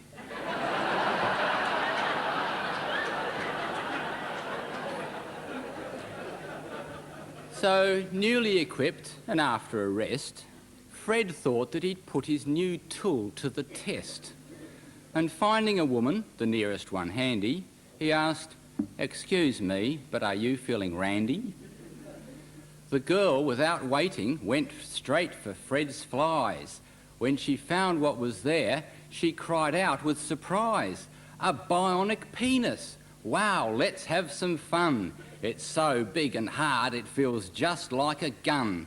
So, newly equipped and after a rest, Fred thought that he'd put his new tool to the test. And finding a woman, the nearest one handy, he asked, "Excuse me, but are you feeling randy?" The girl, without waiting, went straight for Fred's flies. When she found what was there, she cried out with surprise, "A bionic penis! Wow, let's have some fun. It's so big and hard it feels just like a gun."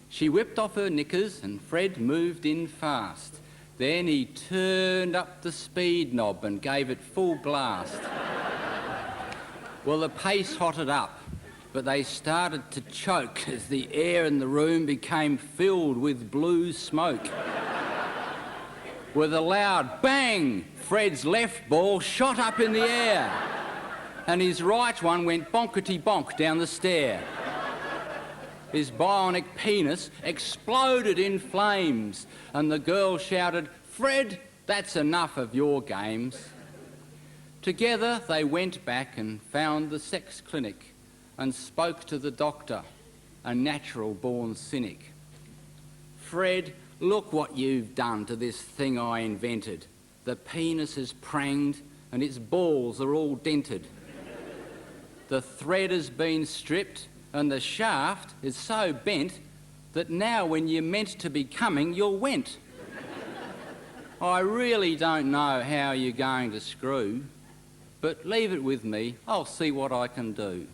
She whipped off her knickers and Fred moved in fast. Then he turned up the speed knob and gave it full blast. Well, the pace hotted up, but they started to choke as the air in the room became filled with blue smoke. With a loud bang, Fred's left ball shot up in the air and his right one went bonkety-bonk down the stair. His bionic penis exploded in flames and the girl shouted, "Fred, that's enough of your games." Together they went back and found the sex clinic and spoke to the doctor, a natural-born cynic. "Fred, look what you've done to this thing I invented. The penis is pranged and its balls are all dented. The thread has been stripped and the shaft is so bent that now when you're meant to be coming, you're went. I really don't know how you're going to screw, but leave it with me, I'll see what I can do."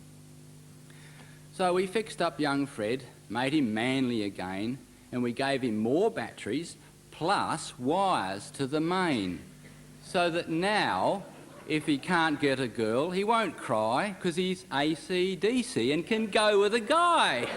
So we fixed up young Fred, made him manly again, and we gave him more batteries plus wires to the main, so that now, if he can't get a girl, he won't cry because he's AC/DC and can go with a guy.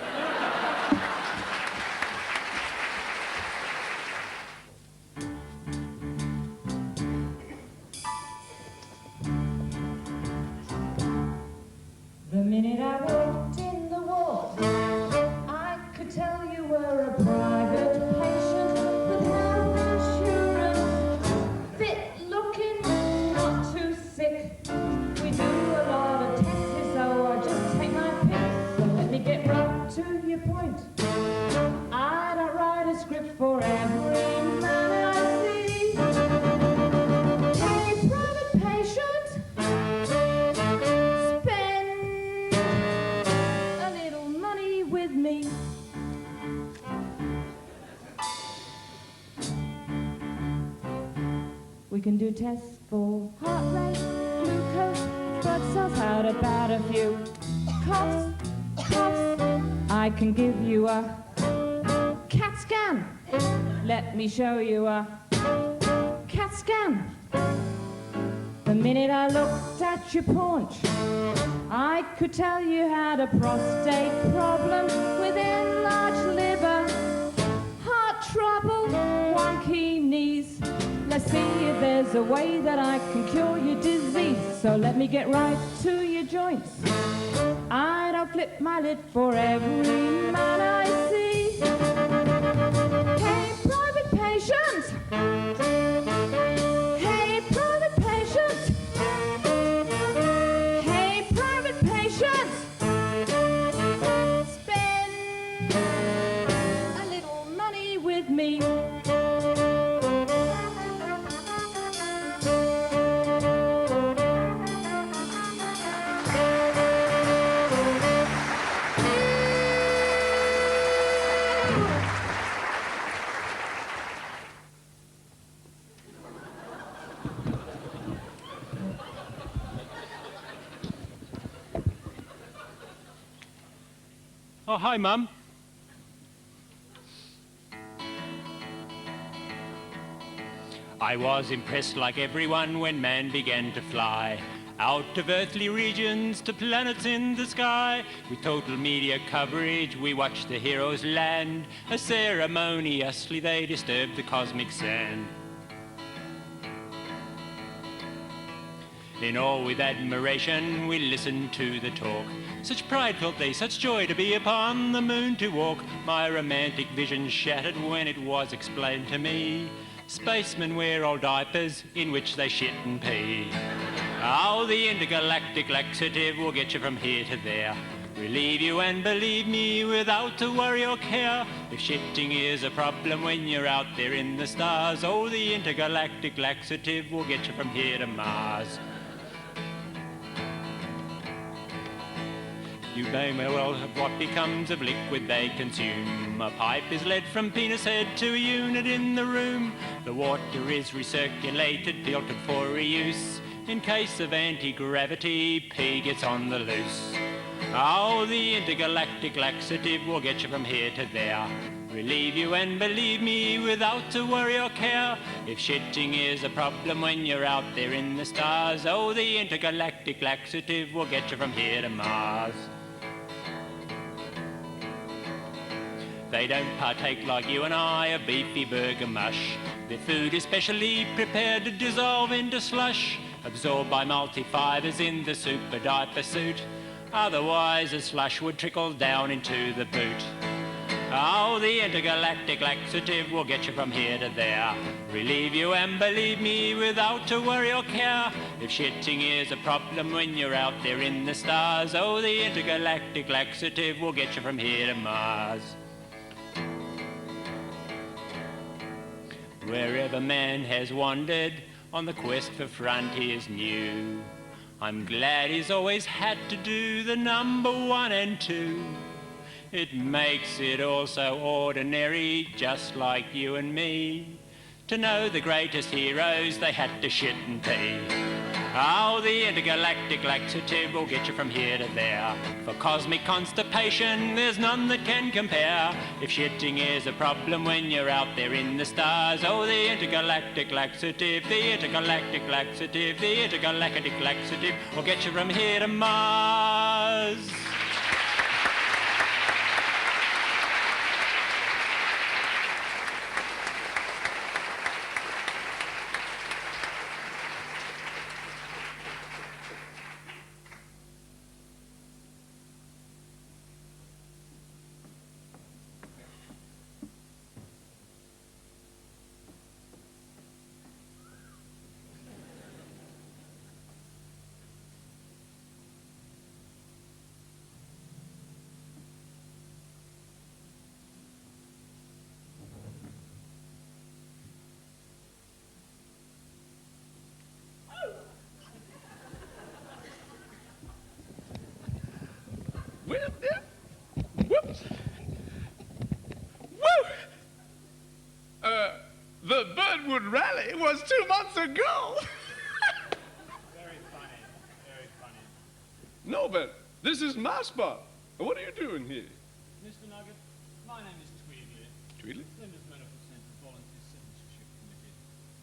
The minute I walked in the ward, I could tell you can do tests for heart rate, glucose, blood cells. How about a few coughs, coughs? I can give you a CAT scan. Let me show you a CAT scan. The minute I looked at your paunch, I could tell you had a prostate problem with enlarged liver, heart trouble, wonky knees. Let's see if there's a way that I can cure your disease. So let me get right to your joints. I don't flip my lid for every man I see. Hey, private patient. Hey, private patient. Hey, private patient. Spend a little money with me. Oh, hi, Mum. I was impressed like everyone when man began to fly out of earthly regions to planets in the sky. With total media coverage, we watched the heroes land. As ceremoniously they disturbed the cosmic sand. In awe with admiration, we listened to the talk. Such pride felt they, such joy to be upon the moon to walk. My romantic vision shattered when it was explained to me. Spacemen wear old diapers in which they shit and pee. Oh, the intergalactic laxative will get you from here to there. Relieve you and believe me without a worry or care. If shitting is a problem when you're out there in the stars, oh, the intergalactic laxative will get you from here to Mars. You may well have what becomes of liquid they consume. A pipe is led from penis head to a unit in the room. The water is recirculated, filtered for reuse. In case of anti-gravity, pee gets on the loose. Oh, the intergalactic laxative will get you from here to there. Relieve you and believe me without a worry or care. If shitting is a problem when you're out there in the stars, oh, the intergalactic laxative will get you from here to Mars. They don't partake like you and I of beefy burger mush. Their food is specially prepared to dissolve into slush, absorbed by multi-fibers in the super diaper suit. Otherwise the slush would trickle down into the boot. Oh, the intergalactic laxative will get you from here to there. Relieve you and believe me without a worry or care. If shitting is a problem when you're out there in the stars, oh, the intergalactic laxative will get you from here to Mars. Wherever man has wandered on the quest for frontiers new, I'm glad he's always had to do the number 1 and 2. It makes it all so ordinary, just like you and me, to know the greatest heroes, they had to shit and pee. Oh, the intergalactic laxative will get you from here to there. For cosmic constipation, there's none that can compare. If shitting is a problem when you're out there in the stars, oh, the intergalactic laxative, the intergalactic laxative, the intergalactic laxative will get you from here to Mars. Whoops. Woo! The Birdwood Rally was 2 months ago. Very funny, very funny. No, but this is my spot. What are you doing here? Mr. Nugget, my name is Tweedley. Tweedley? Flinders Medical Centre Volunteer Censorship Committee.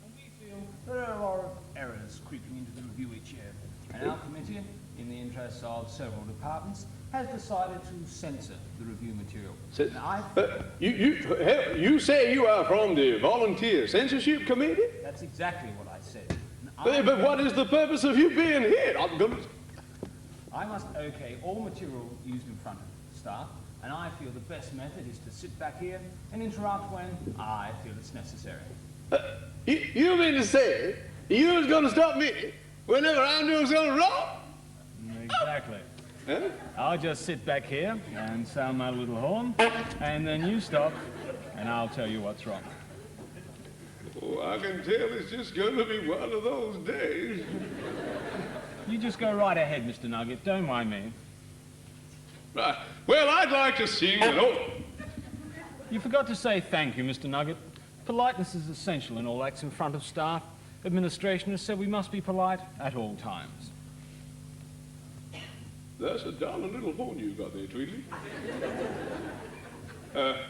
And we feel there are a lot of errors creeping into the review each year. And our committee, in the interests of several departments, has decided to censor the review material. You say you are from the Volunteer Censorship Committee? That's exactly what I said. But what is the purpose of you being here? I must okay all material used in front of staff, and I feel the best method is to sit back here and interrupt when I feel it's necessary. You mean to say you was going to stop me whenever I'm doing something wrong? Exactly. Huh? I'll just sit back here and sound my little horn, and then you stop, and I'll tell you what's wrong. Oh, I can tell it's just going to be one of those days. You just go right ahead, Mr. Nugget. Don't mind me. Right. Well, I'd like to sing an old... You forgot to say thank you, Mr. Nugget. Politeness is essential in all acts in front of staff. Administration has said we must be polite at all times. That's a darling little horn you got there, Tweedley.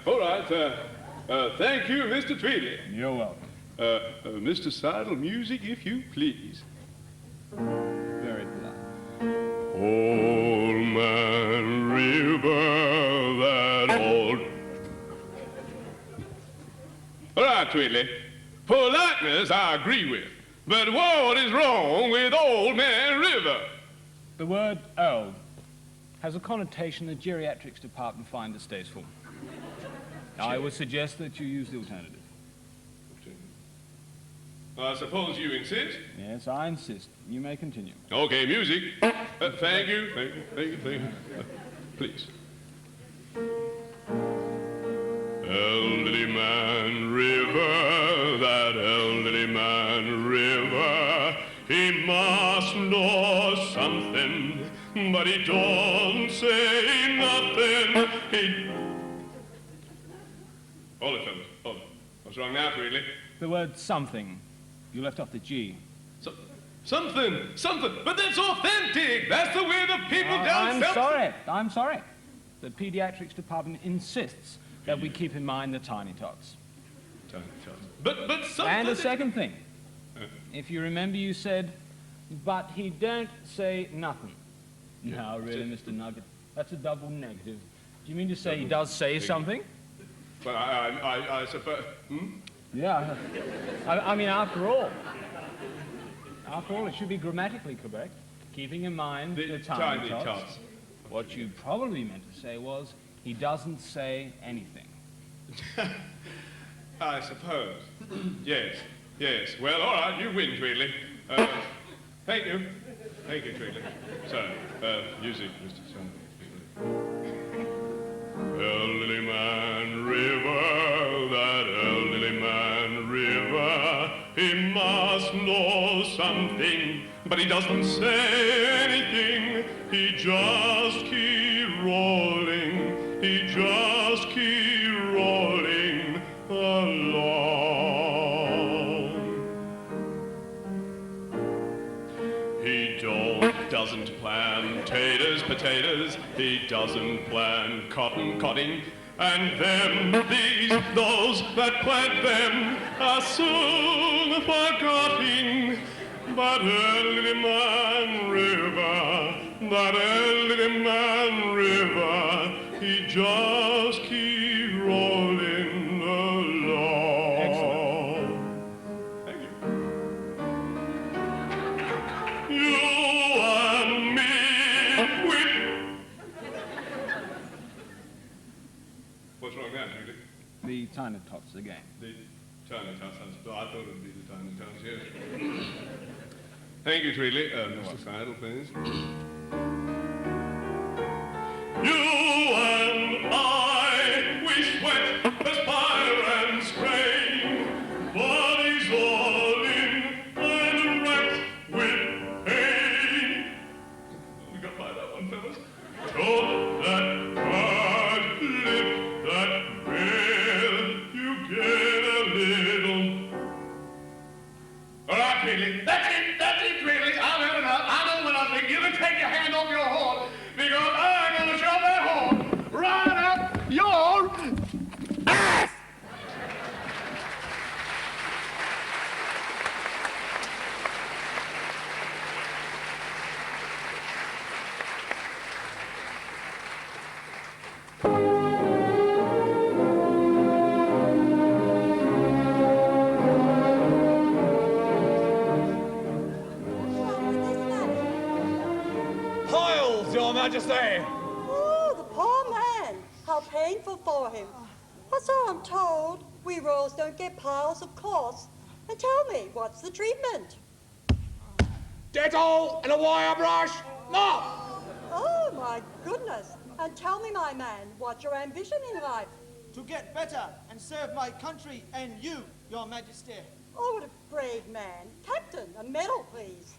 All right. Thank you, Mr. Tweedley. You're welcome. Mr. Seidel, music, if you please. Very polite. Old Man River, that old... All right, Tweedley. Politeness I agree with. But what is wrong with Old Man River? The word old has a connotation the geriatrics department find distasteful. I would suggest that you use the alternative. I suppose you insist? Yes, I insist. You may continue. Okay, music. Thank you. Please. Elderly Man River, that elderly man River, he must know something, but he don't say nothing. Hold it, fellas, hold it. What's wrong now, Tweedley? The word something. You left off the G. Something, but that's authentic. That's the way the people down south... I'm sorry. The pediatrics department insists that we keep in mind the tiny tots. Tiny tots. But something... And a second thing. If you remember, you said, but he don't say nothing. No, really, Mr. Nugget. That's a double negative. Do you mean to say he does say something? Well, I suppose... Yeah. I mean, after all, it should be grammatically correct, keeping in mind the tiny tots. What you probably meant to say was, he doesn't say anything. I suppose. Yes. Well, all right, you win, Tweedley. Thank you. Thank you, Tweedley. So, music, Mr. Son. Elderly Man River, that elderly Man River, he must know something, but he doesn't say anything. He just keep rolling. He just keep rolling along. He doesn't plant potatoes. He doesn't plant cotton. And them, those that plant them are soon forgotten. But elderly Man River, that elderly Man River, he just keep rolling along. Excellent. Thank you. You and me, What's wrong now, Judy? The tiny tots again. The tiny tots. I thought it would be the tiny tots, yes. Thank you, Tweedley. Mr. Seidel, please. You and I, we sweat, perspire and strain. Bodies all in and wrapped with pain. We got by that one, fellas. Oh, that hard lip, that veil, you get a little... piles, Your Majesty. Oh, the poor man. How painful for him. But so I'm told, we royals don't get piles, of course. And tell me, what's the treatment? Dettol and a wire brush. Mop! Oh, my goodness. And tell me, my man, what's your ambition in life? To get better and serve my country and you, Your Majesty. Oh, what a brave man. Captain, a medal, please.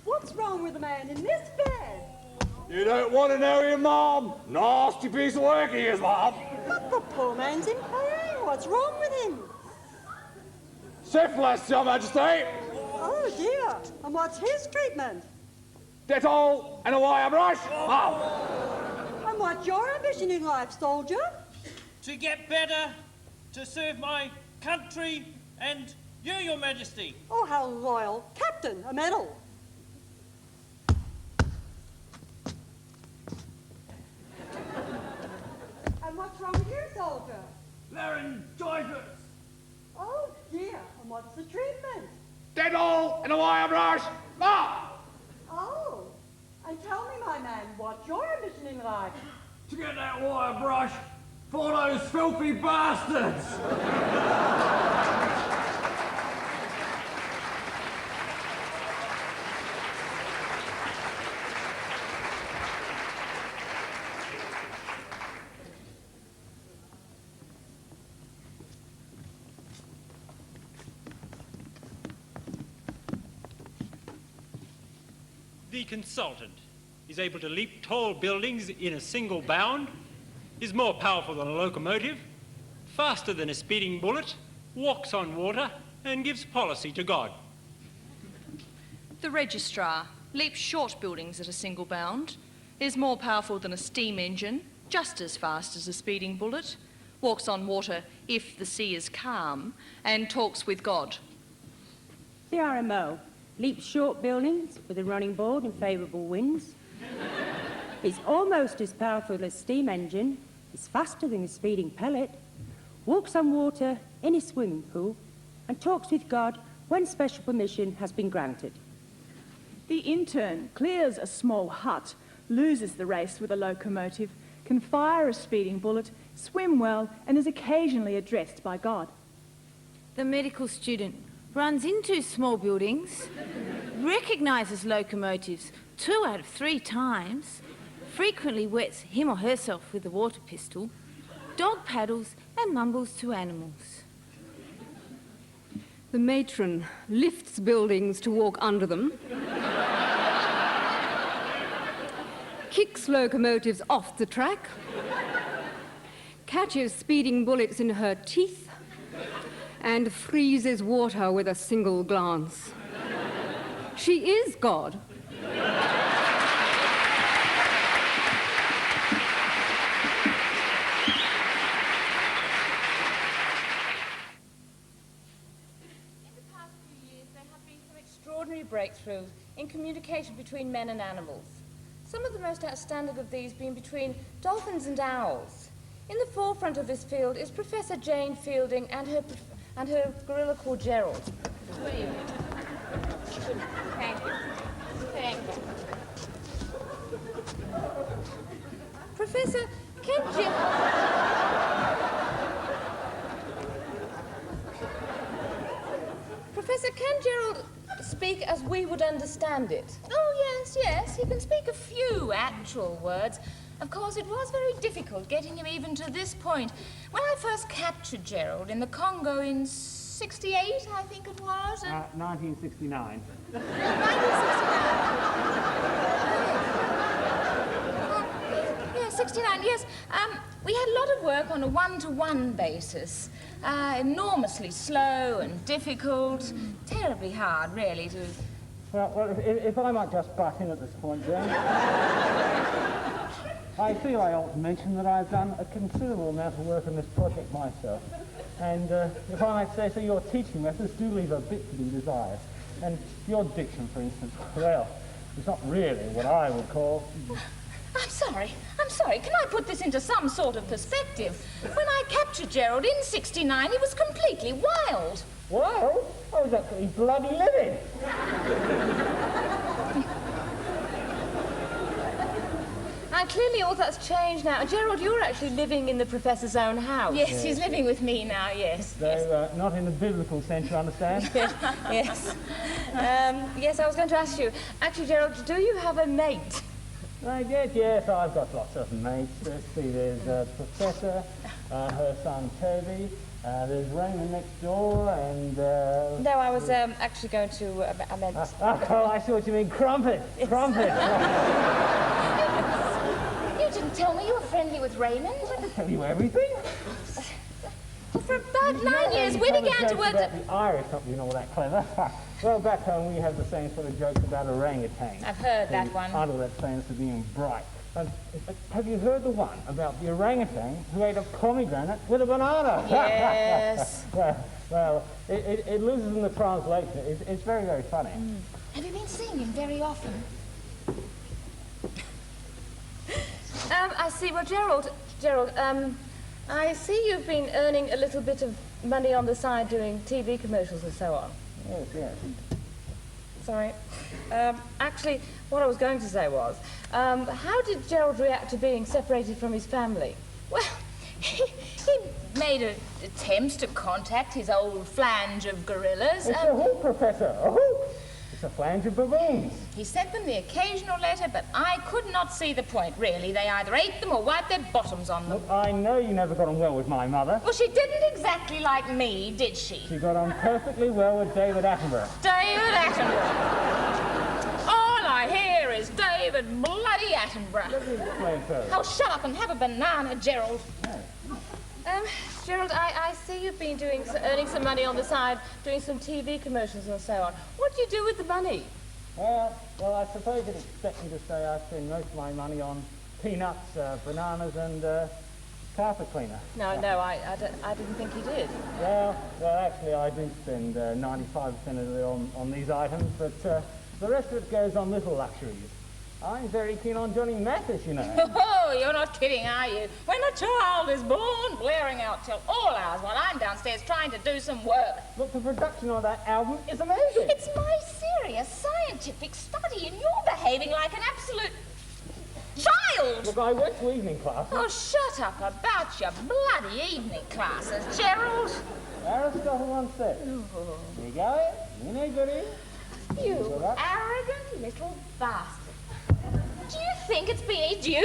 What's wrong with the man in this bed? You don't want to know him, Mom. Nasty piece of work he is, Mom. But the poor man's in pain. What's wrong with him? Syphilis, Your Majesty. Oh, dear. And what's his treatment? Dettol and a wire brush. Mom. And what's your ambition in life, soldier? To get better, to serve my country and you, Your Majesty. Oh, how loyal. Captain, a medal. And what's wrong with you, soldier? Laryngitis. Oh, dear. And what's the treatment? Dettol and a wire brush. Mom. Oh. And tell me, my man, what's your ambition in life? To get that wire brush for those filthy bastards. The consultant is able to leap tall buildings in a single bound, is more powerful than a locomotive, faster than a speeding bullet, walks on water, and gives policy to God. The registrar leaps short buildings at a single bound, is more powerful than a steam engine, just as fast as a speeding bullet, walks on water if the sea is calm, and talks with God. The RMO leaps short buildings with a running board in favourable winds, is almost as powerful as a steam engine, is faster than a speeding pellet, walks on water in a swimming pool, and talks with God when special permission has been granted. The intern clears a small hut, loses the race with a locomotive, can fire a speeding bullet, swim well, and is occasionally addressed by God. The medical student runs into small buildings, recognises locomotives 2 out of 3 times, frequently wets him or herself with a water pistol, dog paddles and mumbles to animals. The matron lifts buildings to walk under them, kicks locomotives off the track, catches speeding bullets in her teeth, and freezes water with a single glance. She is God. Extraordinary breakthroughs in communication between men and animals. Some of the most outstanding of these being between dolphins and owls. In the forefront of this field is Professor Jane Fielding and her gorilla called Gerald. Thank you. Thank you. Professor, can Gerald speak as we would understand it? Oh, yes, he can speak a few actual words. Of course, it was very difficult getting him even to this point. When I first captured Gerald in the Congo in 68, I think it was. 1969. 69, yes. We had a lot of work on a one-to-one basis. Enormously slow and difficult. Terribly hard, really, to... Well, if I might just butt in at this point, Jane. I feel I ought to mention that I've done a considerable amount of work on this project myself. And if I might say so, your teaching methods do leave a bit to be desired. And your diction, for instance, well, it's not really what I would call... I'm sorry. Can I put this into some sort of perspective? When I captured Gerald in 69, he was completely wild. Wild? Oh, I was actually bloody livid. And clearly all that's changed now. Gerald, you're actually living in the Professor's own house. Yes, he's living with me now, yes. So, not in the biblical sense, you understand? Yes. Yes, I was going to ask you. Actually, Gerald, do you have a mate? Yes, I've got lots of mates. Let's see, there's Professor, her son Toby, there's Raymond next door, and... No, I was actually going to... I meant... Oh, I see what you mean. Crumpet! Yes. Crumpet! You didn't tell me you were friendly with Raymond. I tell you everything. Well, for about 9 years, we began to work... About the Irish, not being all that clever. Well, back home we have the same sort of jokes about orangutans. I've heard that one. Idle that stands for being bright. Have you heard the one about the orangutan who ate a pomegranate with a banana? Yes. well, it loses in the translation. It's very, very funny. Have you been seeing him very often? I see. Well, Gerald, I see you've been earning a little bit of money on the side doing TV commercials and so on. Yes. Sorry. Actually, what I was going to say was, how did Gerald react to being separated from his family? Well, he made attempts to contact his old flange of gorillas. It's a hoop, Professor, a hoop. It's a flange of baboons. He sent them the occasional letter, but I could not see the point, really. They either ate them or wiped their bottoms on them. Look, I know you never got on well with my mother. Well, she didn't exactly like me, did she? She got on perfectly well with David Attenborough. David Attenborough. All I hear is David bloody Attenborough. Let me explain further. Oh, shut up and have a banana, Gerald. Gerald, I see you've been earning some money on the side, doing some TV commercials and so on. What do you do with the money? Well, I suppose you'd expect me to say I spend most of my money on peanuts, bananas, and carpet cleaner. No, I didn't think you did. Well, actually, I do spend 95% of it on these items, but the rest of it goes on little luxuries. I'm very keen on Johnny Mathis, you know. Oh, you're not kidding, are you? When a child is born, blaring out till all hours while I'm downstairs trying to do some work. Look, the production of that album is amazing. It's my serious scientific study, and you're behaving like an absolute child. Look, I went to evening class. Oh, shut up about your bloody evening classes, Gerald. Aristotle once said, you go, you know, goody. You arrogant little bastard. Do you think it's been easy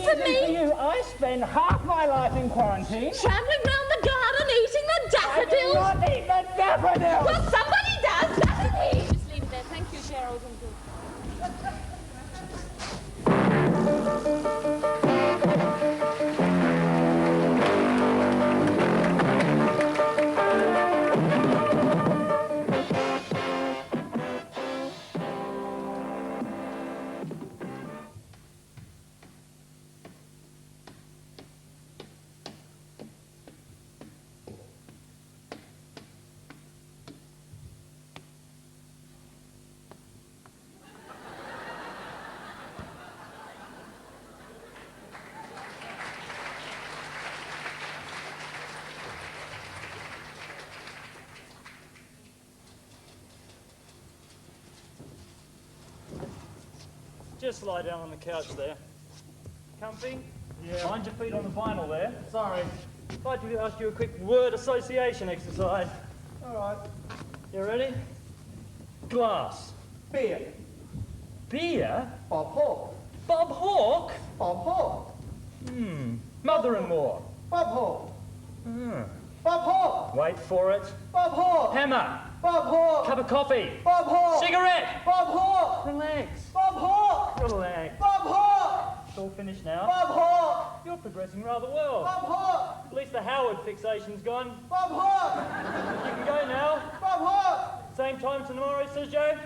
for me? For you, I spend half my life in quarantine. Trampling round the garden eating the daffodils. I do not eat the daffodils. Well, somebody does, doesn't he? Just leave it there. Thank you, Gerald. Just lie down on the couch there. Comfy? Yeah. Mind your feet on the vinyl there. Sorry. I'd like to ask you a quick word association exercise. All right. You ready? Glass. Beer. Beer? Bob Hawke. Bob Hawke? Bob Hawke. Mother-in-law. Bob Hawke. Hmm. Bob Hawke. Wait for it. Bob Hawke. Hammer. Bob Hawke. Cup of coffee. Bob Hawke. Cigarette. Bob Hawke. Relax. Bob Hawke. Relax. Bob Hawke. It's all finished now. Bob Hawke. You're progressing rather well. Bob Hawke. At least the Howard fixation's gone. Bob Hawke. You can go now. Bob Hawke. Same time tomorrow, says Joe.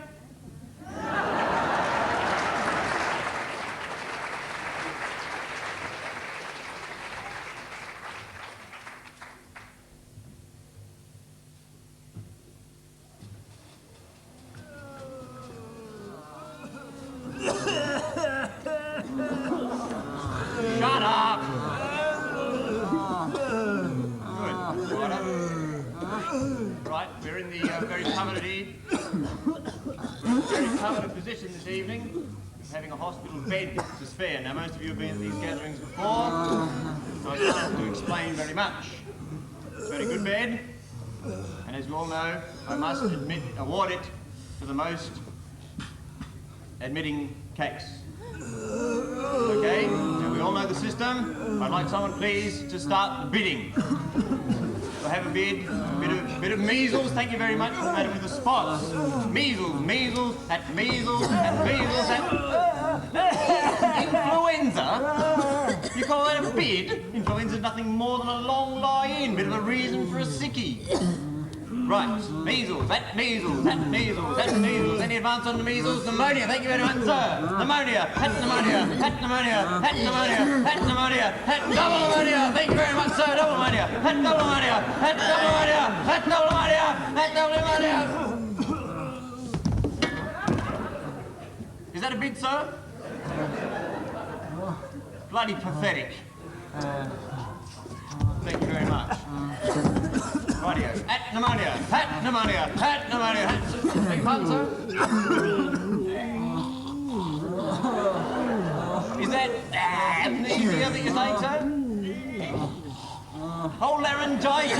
Shut up! Right, We're in the very coveted position this evening, having a hospital bed to spare. Now, most of you have been at these gatherings before, so I don't have to explain very much. It's a very good bed, and as you all know, I must award it to the most admitting case. Okay, now we all know the system. I'd like someone, please, to start the bidding. We'll have a bit of measles. Thank you very much for the matter with the spots. Measles, measles, at measles, at measles, at influenza. You call that a bid? Influenza's nothing more than a long lie-in, bit of a reason for a sickie. Right, measles, at measles, at measles, at measles. Any advance on the measles? Pneumonia, thank you very much, sir. Pneumonia, at pneumonia, at pneumonia, at pneumonia, at pneumonia, at double pneumonia. Thank you very much, sir. Double pneumonia, at double pneumonia, at double pneumonia, at double pneumonia, at double pneumonia. Is that a bid, sir? Bloody pathetic. Thank you very much. Rightio. At pneumonia, at pneumonia, at pneumonia. Beg pardon, sir? Is that amnesia that you're saying, sir? Oh, laryngitis.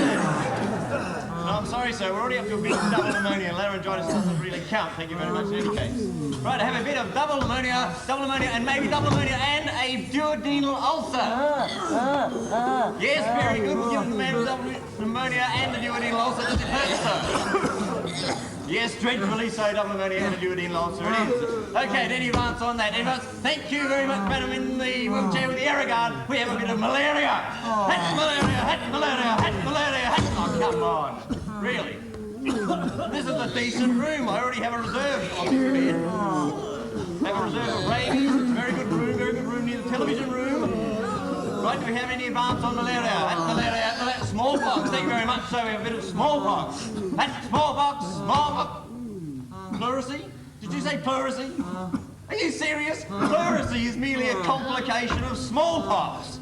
No, I'm sorry, sir. We're already up to a bit of double pneumonia. Laryngitis doesn't really count. Thank you very much in any case. Right, I have a bit of double pneumonia, and maybe double pneumonia and a duodenal ulcer. Yes, very good. We'll give the man double pneumonia and a duodenal ulcer. Does it hurt, sir? Yes, dreadfully so, double pneumonia and a duodenal ulcer it is. Okay, any advance on that? Any advance? Thank you very much, madam, in the wheelchair with the error guard. We have a bit of malaria. Hat malaria, hat malaria, hat malaria, hat... Oh, come on. Really? This is a decent room. I already have a reserve on this bed. Have a reserve of rabies. It's a very good room near the television room. Right, do we have any advance on malaria? At malaria, smallpox. Thank you very much. So we have a bit of smallpox. At smallpox, smallpox. Pleurisy? Did you say pleurisy? Are you serious? Pleurisy is merely a complication of smallpox.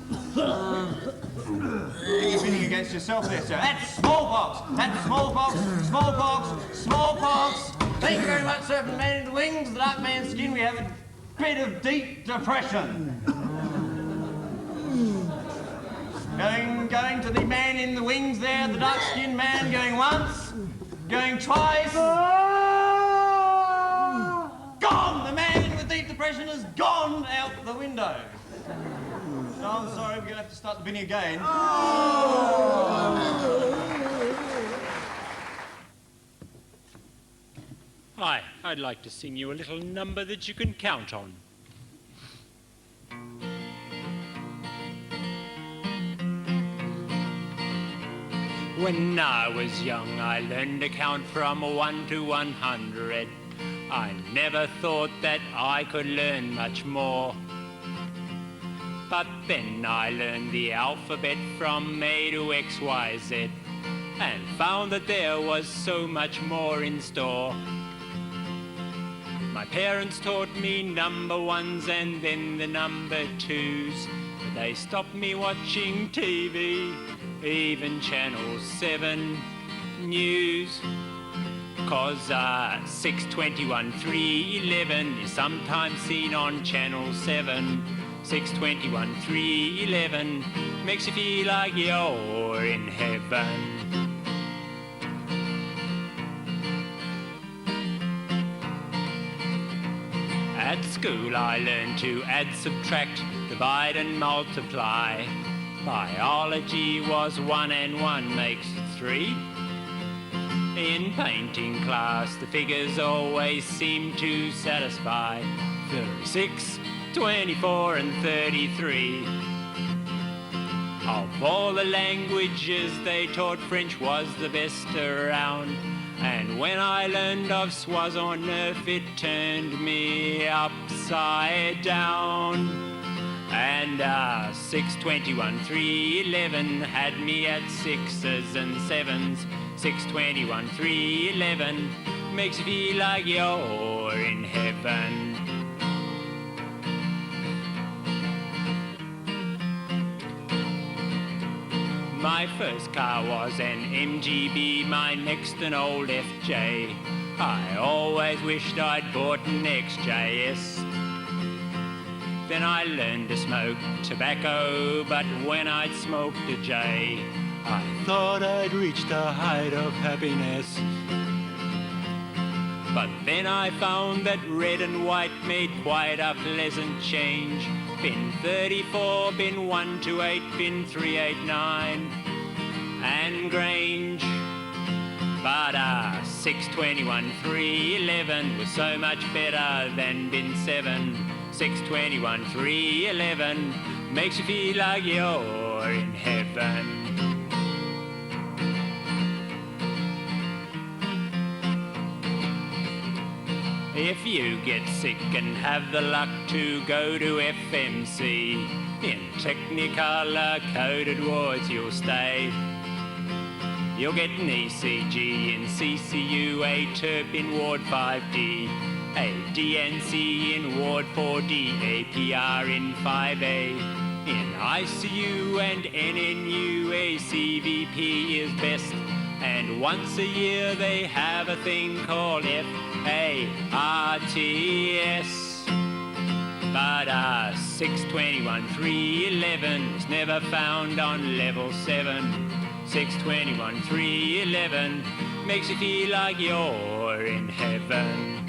You're bidding against yourself there, sir. At smallpox, smallpox, smallpox. Thank you very much, sir, for the man in the wings, the dark man's skin. We have a bit of deep depression. Going to the man in the wings there, the dark-skinned man, going once, going twice. Gone! The man with deep depression has gone out the window. No, I'm sorry, we're going to have to start the bidding again. Hi, I'd like to sing you a little number that you can count on. When I was young, I learned to count from 1 to 100. I never thought that I could learn much more. But then I learned the alphabet from A to X, Y, Z, and found that there was so much more in store. My parents taught me number ones and then the number twos, but they stopped me watching TV, even Channel 7 News. 'Cause 621 311 is sometimes seen on Channel 7. 621 311 makes you feel like you're in heaven. At school I learned to add, subtract, divide and multiply. Biology was 1 and 1 makes 3. In painting class the figures always seem to satisfy. 36, 24 and 33. Of all the languages they taught, French was the best around. And when I learned of Sois on Earth, it turned me upside down. And 621 311 had me at 6s and 7s. 621 311 makes you feel like you're in heaven. My first car was an MGB, my next an old FJ. I always wished I'd bought an XJS. Then I learned to smoke tobacco, but when I'd smoked a J, I thought I'd reached the height of happiness. But then I found that red and white made quite a pleasant change. Bin 34, bin 128, bin 389, and Grange. But 621, 311 was so much better than bin 7. 621, 311 makes you feel like you're in heaven. If you get sick and have the luck to go to FMC, in Technicolor coded wards you'll stay. You'll get an ECG in CCU, a TERP in Ward 5D, a DNC in Ward 4D, APR in 5A. In ICU and NNU, a CVP is best. And once a year they have a thing called FARTS. But 621, 311 was never found on level 7. 621, 311 makes you feel like you're in heaven.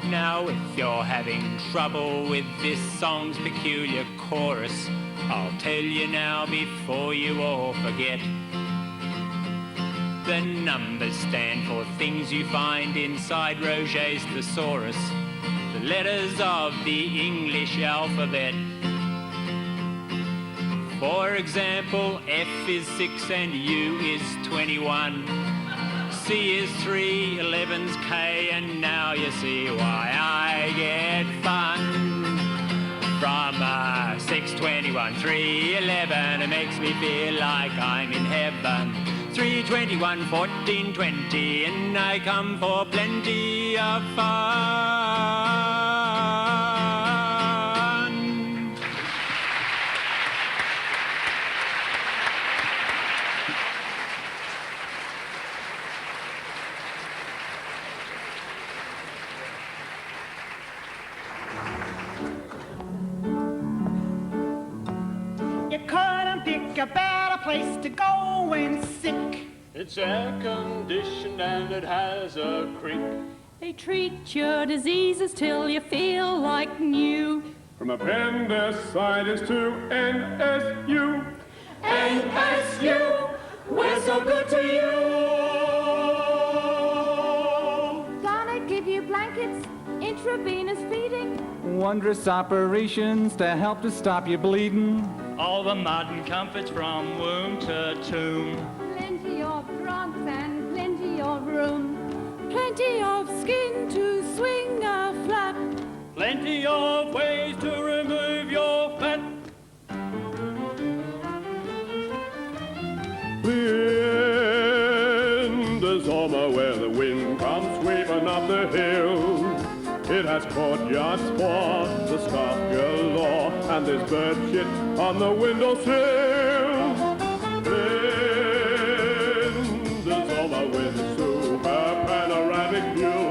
Now if you're having trouble with this song's peculiar chorus, I'll tell you now before you all forget. The numbers stand for things you find inside Roget's thesaurus, the letters of the English alphabet. For example, F is 6 and U is 21. C is 3, 11's K, and now you see why I get fun. From 621, 311, it makes me feel like I'm in heaven. 321, 14, 20, and I come for plenty of fun. A better place to go when sick. It's air-conditioned and it has a creak. They treat your diseases till you feel like new. From appendicitis to NSU. NSU, we're so good to you. Gonna give you blankets, intravenous feeding. Wondrous operations to help to stop you bleeding. All the modern comforts from womb to tomb. Plenty of drugs and plenty of room. Plenty of skin to swing a flap. Plenty of ways to remove your fat. Flinders where the wind comes sweeping up the hill. It has courtyards for the scarf galore, and there's bird shit on the windowsill. Flinders with super panoramic view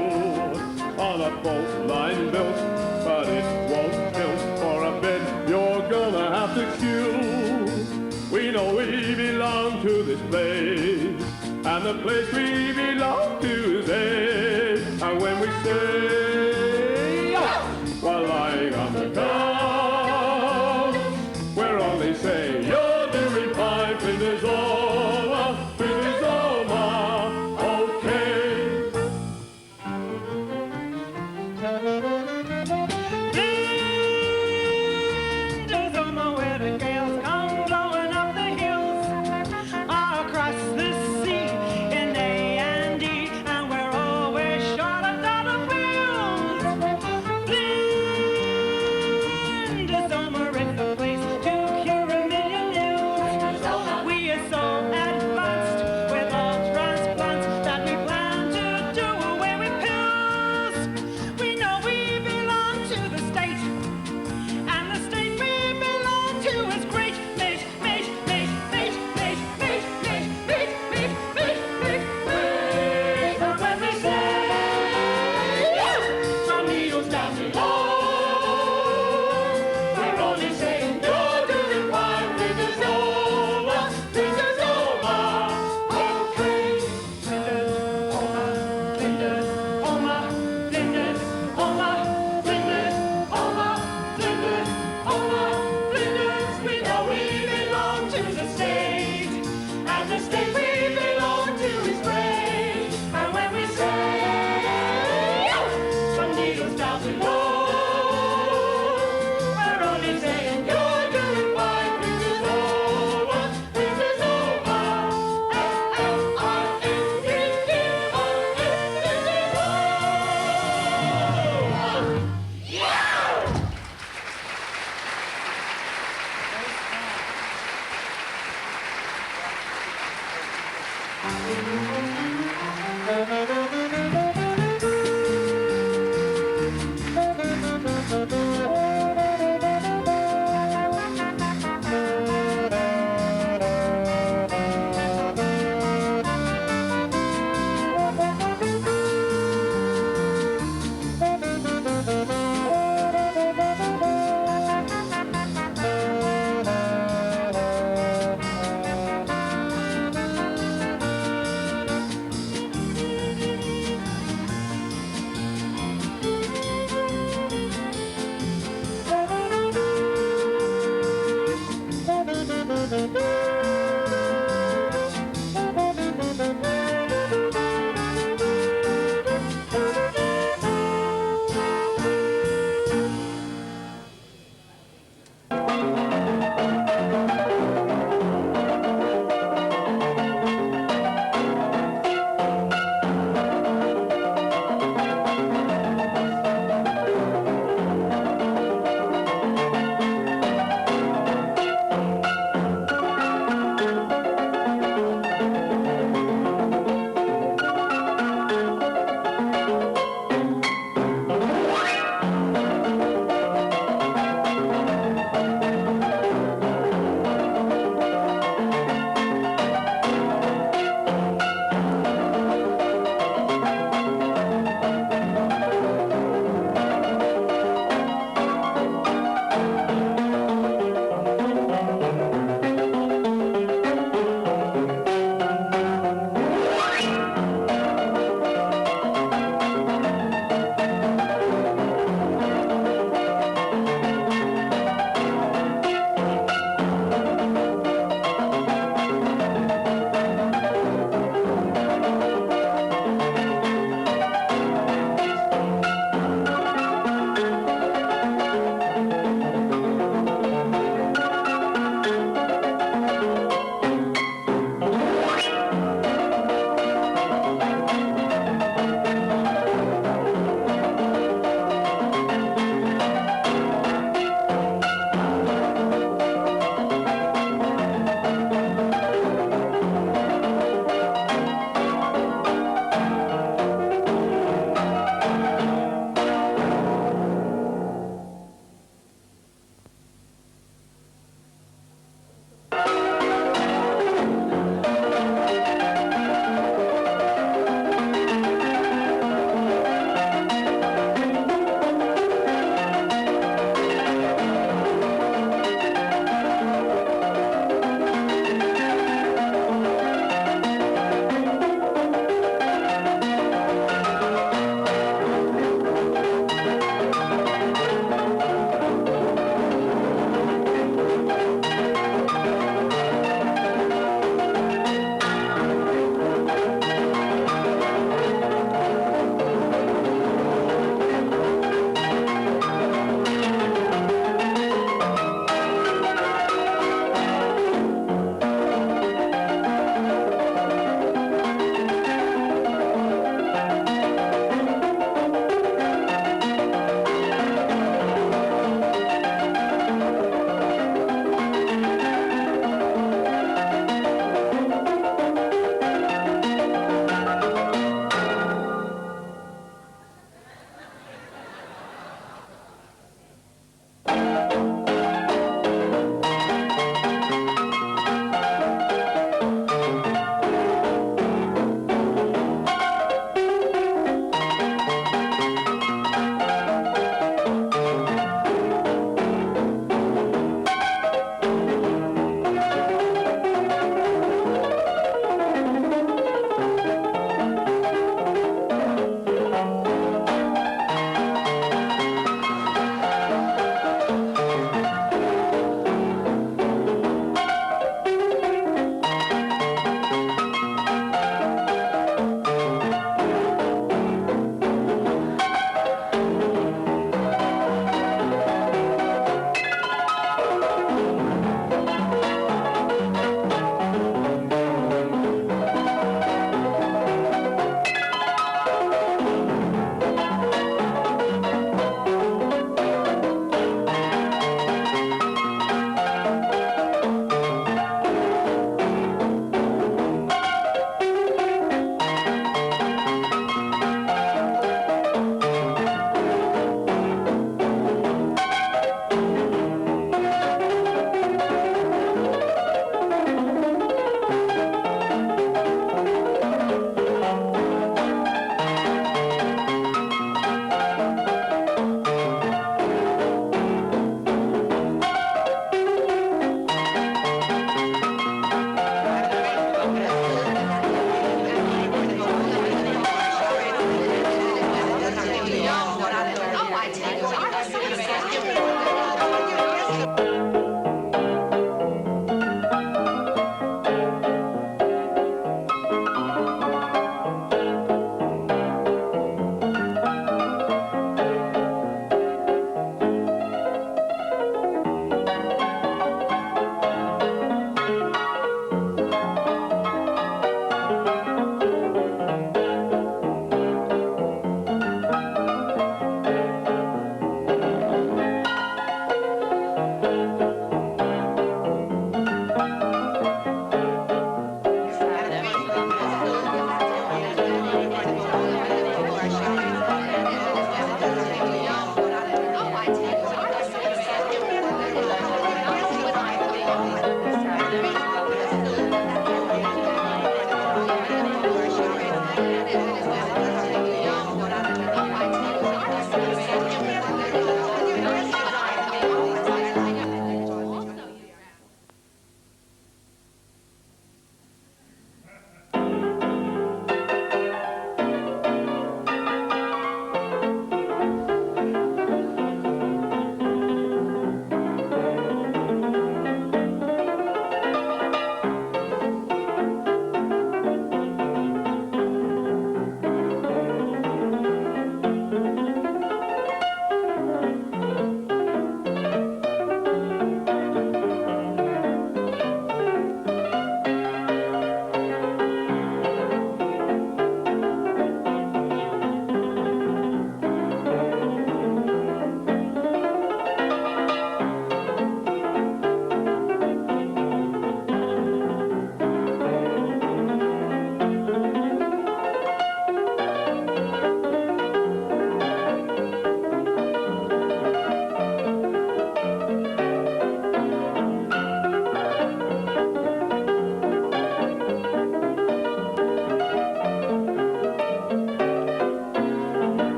on a fault line built, but it won't tilt for a bed you're gonna have to queue. We know we belong to this place, and the place we belong to is it. And when we say while lying on the couch, we're only saying you're doing fine. Flinders over, Flinders over, okay. Flinders where the gales come blowing up the hills, across the sea in A&D,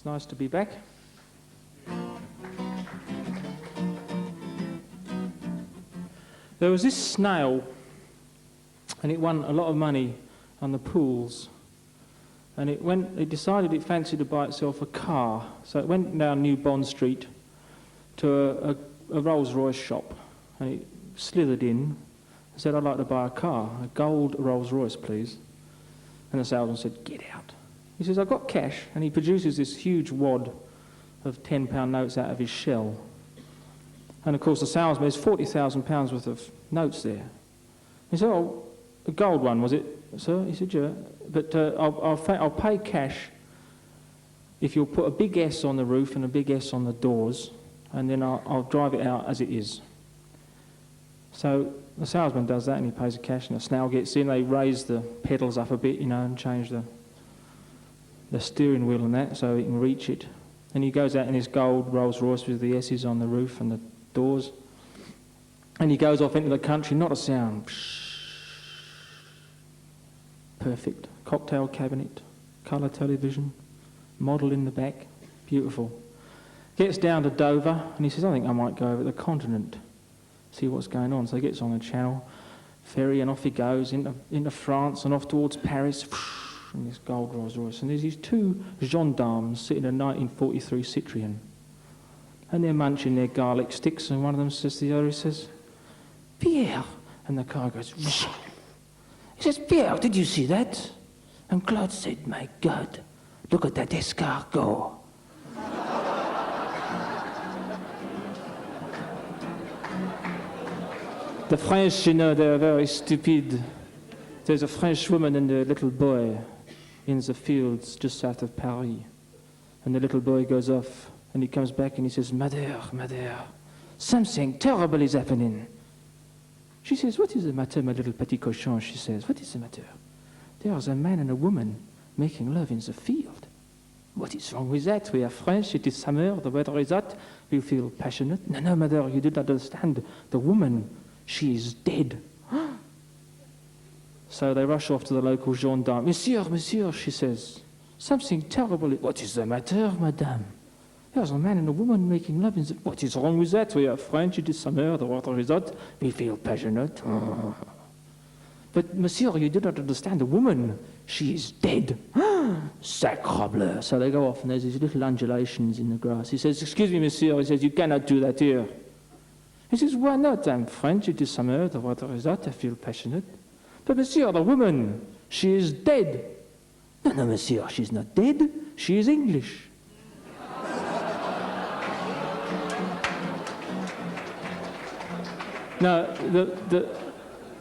It's nice to be back. There was this snail, and it won a lot of money on the pools. And it decided it fancied to buy itself a car. So it went down New Bond Street to a Rolls-Royce shop, and it slithered in and said, "I'd like to buy a car, a gold Rolls-Royce, please." And the salesman said, "Get out." He says, "I've got cash," and he produces this huge wad of £10 notes out of his shell. And of course the salesman, there's £40,000 worth of notes there. He said, "Oh, a gold one, was it, sir?" He said, "Yeah, but I'll pay cash if you'll put a big S on the roof and a big S on the doors, and then I'll drive it out as it is." So the salesman does that, and he pays the cash, and the snail gets in. They raise the pedals up a bit, you know, and change the steering wheel and that, so he can reach it. And he goes out in his gold Rolls-Royce with the S's on the roof and the doors, and he goes off into the country, not a sound. Perfect. Cocktail cabinet, colour television, model in the back, beautiful. Gets down to Dover, and he says, "I think I might go over the continent, see what's going on." So he gets on the Channel ferry, and off he goes into France and off towards Paris in this gold Rolls Royce. And there's these two gendarmes sitting in a 1943 Citroën, and they're munching their garlic sticks, and one of them says to the other, he says, "Pierre," and the car goes, "Whoosh." He says, "Pierre, did you see that?" And Claude said, "My God, look at that escargot." The French, you know, they're very stupid. There's a French woman and a little boy in the fields just south of Paris. And the little boy goes off, and he comes back and he says, "Mother, mother, something terrible is happening." She says, "What is the matter, my little petit cochon?" She says, "What is the matter?" "There's a man and a woman making love in the field." "What is wrong with that? We are French, it is summer, the weather is hot, we feel passionate." "No, no, mother, you do not understand. The woman, she is dead." So they rush off to the local gendarme. "Monsieur, monsieur," she says, "something terrible." "What is the matter, madame?" "There's a man and a woman making love in the..." "What is wrong with that? We are French, it is summer, the water is hot, we feel passionate." "But, monsieur, you do not understand. The woman, she is dead." "Sacre bleu." So they go off, and there's these little undulations in the grass. He says, "Excuse me, monsieur." He says, "You cannot do that here." He says, "Why not? I'm French, it is summer, the water is hot, I feel passionate." "But, monsieur, the woman, she is dead." "No, no, monsieur, she's not dead. She is English." Now,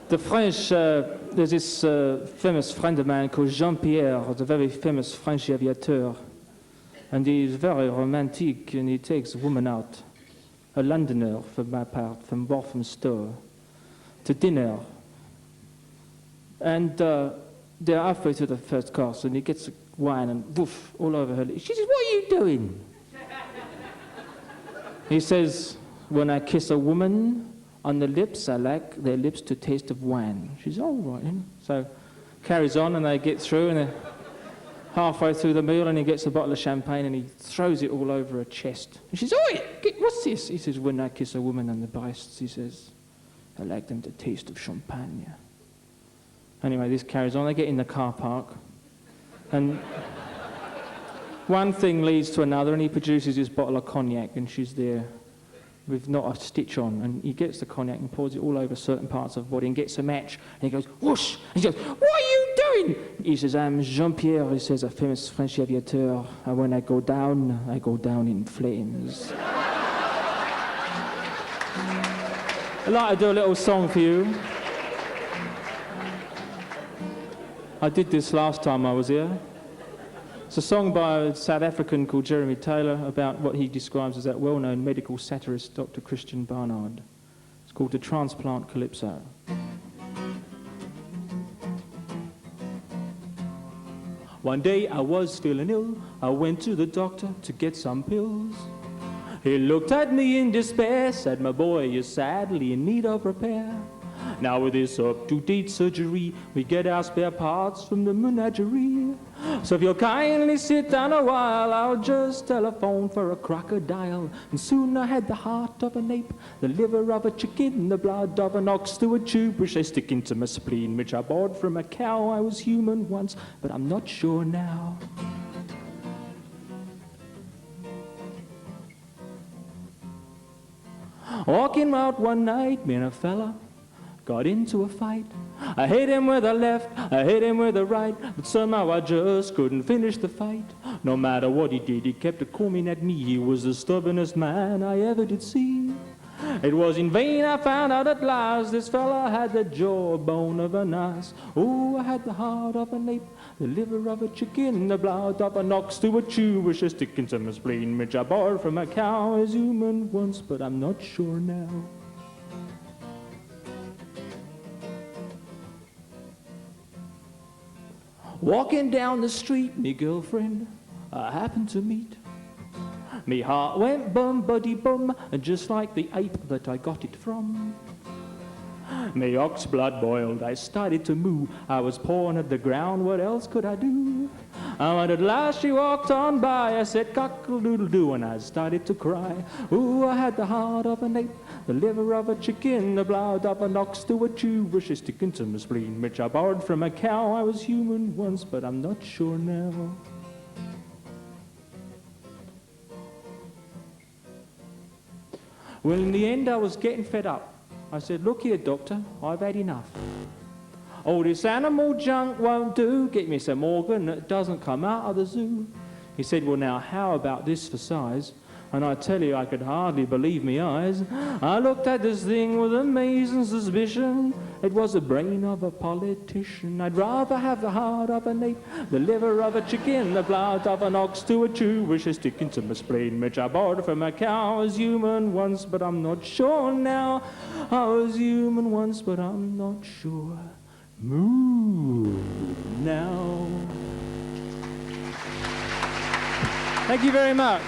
the French, there's this famous friend of mine called Jean-Pierre, the very famous French aviateur, and he's very romantic, and he takes a woman out, a Londoner for my part, from Walthamstow, to dinner. And they're halfway through the first course, and he gets wine and woof all over her. She says, "What are you doing?" He says, "When I kiss a woman on the lips, I like their lips to taste of wine." She's all right, you know? So carries on, and they get through, and they're halfway through the meal, and he gets a bottle of champagne, and he throws it all over her chest. And she says, "Oh, what's this?" He says, "When I kiss a woman on the breasts," he says, "I like them to taste of champagne." Anyway, this carries on. They get in the car park, and one thing leads to another, and he produces his bottle of cognac, and she's there with not a stitch on, and he gets the cognac and pours it all over certain parts of the body and gets a match, and he goes, whoosh, and he goes, "What are you doing?" He says, "I'm Jean-Pierre," he says, "a famous French aviateur, and when I go down in flames." I'd like to do a little song for you. I did this last time I was here. It's a song by a South African called Jeremy Taylor about what he describes as that well-known medical satirist, Dr. Christian Barnard. It's called The Transplant Calypso. One day I was feeling ill. I went to the doctor to get some pills. He looked at me in despair, said, "My boy, you're sadly in need of repair. Now with this up-to-date surgery, we get our spare parts from the menagerie. So if you'll kindly sit down a while, I'll just telephone for a crocodile. And soon I had the heart of an ape, the liver of a chicken, the blood of an ox through a tube which they stick into my spleen, which I bought from a cow. I was human once, but I'm not sure now. Walking out one night, me and a fella got into a fight. I hit him with a left, I hit him with a right, but somehow I just couldn't finish the fight. No matter what he did, he kept coming at me. He was the stubbornest man I ever did see. It was in vain I found out at last this fella had the jawbone of an ass. Oh, I had the heart of an ape, the liver of a chicken, the blood of an ox to a tube which is sticking to my spleen, which I borrowed from a cow as human once, but I'm not sure now. Walking down the street, me girlfriend I happened to meet. Me heart went bum buddy bum, and just like the ape that I got it from. Me ox blood boiled, I started to moo. I was pawing at the ground, what else could I do? And when at last she walked on by, I said cockle-doodle-doo, and I started to cry. Ooh, I had the heart of an ape, the liver of a chicken, the blood of an ox to a tube which is sticking to my spleen, which I borrowed from a cow. I was human once, but I'm not sure now. Well, in the end, I was getting fed up. I said, look here, doctor, I've had enough. Oh, this animal junk won't do. Get me some organ that doesn't come out of the zoo. He said, well, now, how about this for size? And I tell you, I could hardly believe me eyes. I looked at this thing with amazing suspicion. It was the brain of a politician. I'd rather have the heart of an ape, the liver of a chicken, the blood of an ox to a tube which is sticking to my spleen, which I borrowed from a cow. I was human once, but I'm not sure now. I was human once, but I'm not sure. Moo now. Thank you very much.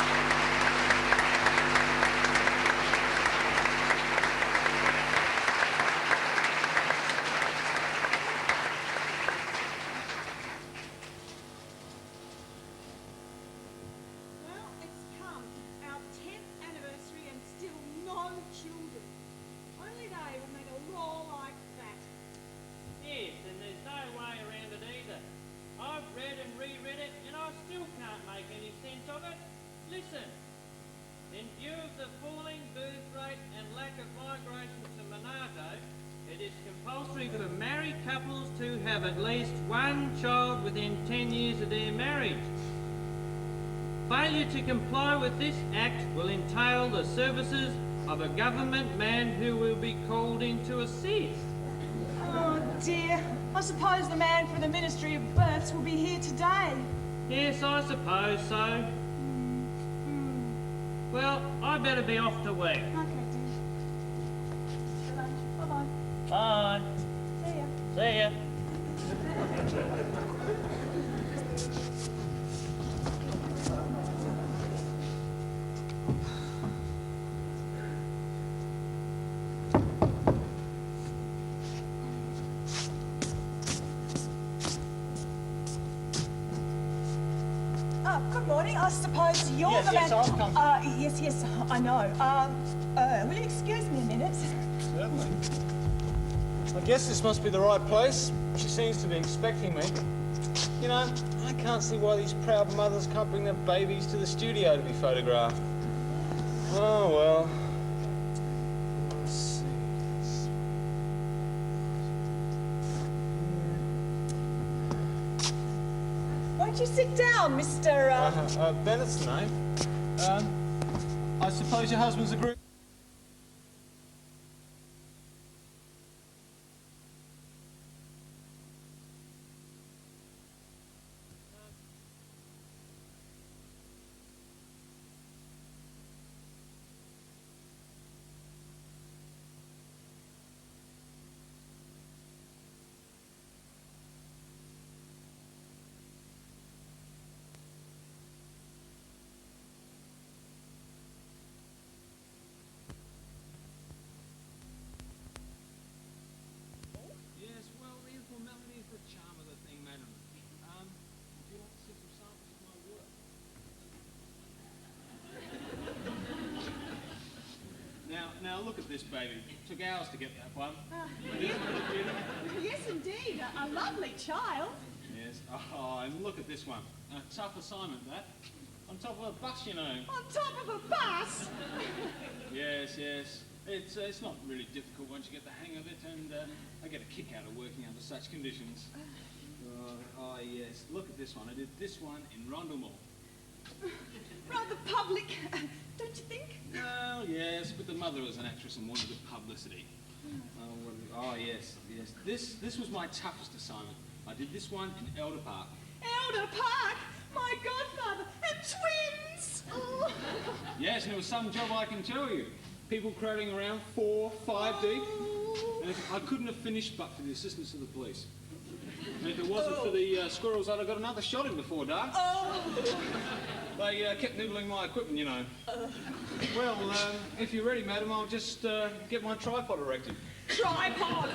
At least one child within 10 years of their marriage. Failure to comply with this act will entail the services of a government man who will be called in to assist. Oh dear, I suppose the man from the Ministry of Births will be here today. Yes, I suppose so. Well, I better be off to work. Okay, dear. Bye-bye. Bye. See ya. See ya. Good morning. I suppose you're the man... Yes, I'll come. Yes, I know. Will you excuse me a minute? Certainly. I guess this must be the right place. She seems to be expecting me. You know, I can't see why these proud mothers can't bring their babies to the studio to be photographed. Oh, well. Let's see. Won't you sit down, Mr. Bennett's the name. I suppose your husband's a group... look at this baby. It took hours to get that one. Yes, indeed. A lovely child. Yes. Oh, and look at this one. A tough assignment, that. On top of a bus, you know. On top of a bus? Yes, yes. It's not really difficult once you get the hang of it, and I get a kick out of working under such conditions. Oh, yes. Look at this one. I did this one in Rindercella. Rather public, don't you think? Well, yes, but the mother was an actress and wanted the publicity. Oh, yes, yes. This was my toughest assignment. I did this one in Elder Park. Elder Park? My godfather! And twins! Oh. Yes, and it was some job, I can tell you. People crowding around 4, 5 deep. And I couldn't have finished but for the assistance of the police. And if it wasn't for the squirrels, I'd have got another shot in before dark. They kept nibbling my equipment, you know. Well, if you're ready, madam, I'll just get my tripod erected. Tripod?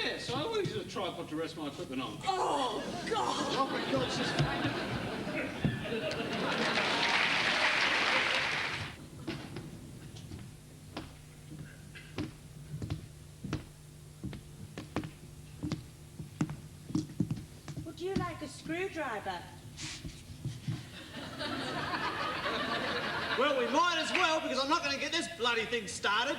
Yes, I always use a tripod to rest my equipment on. Oh, God! Oh, my God, it's just... Would you like a screwdriver? Well, we might as well, because I'm not going to get this bloody thing started.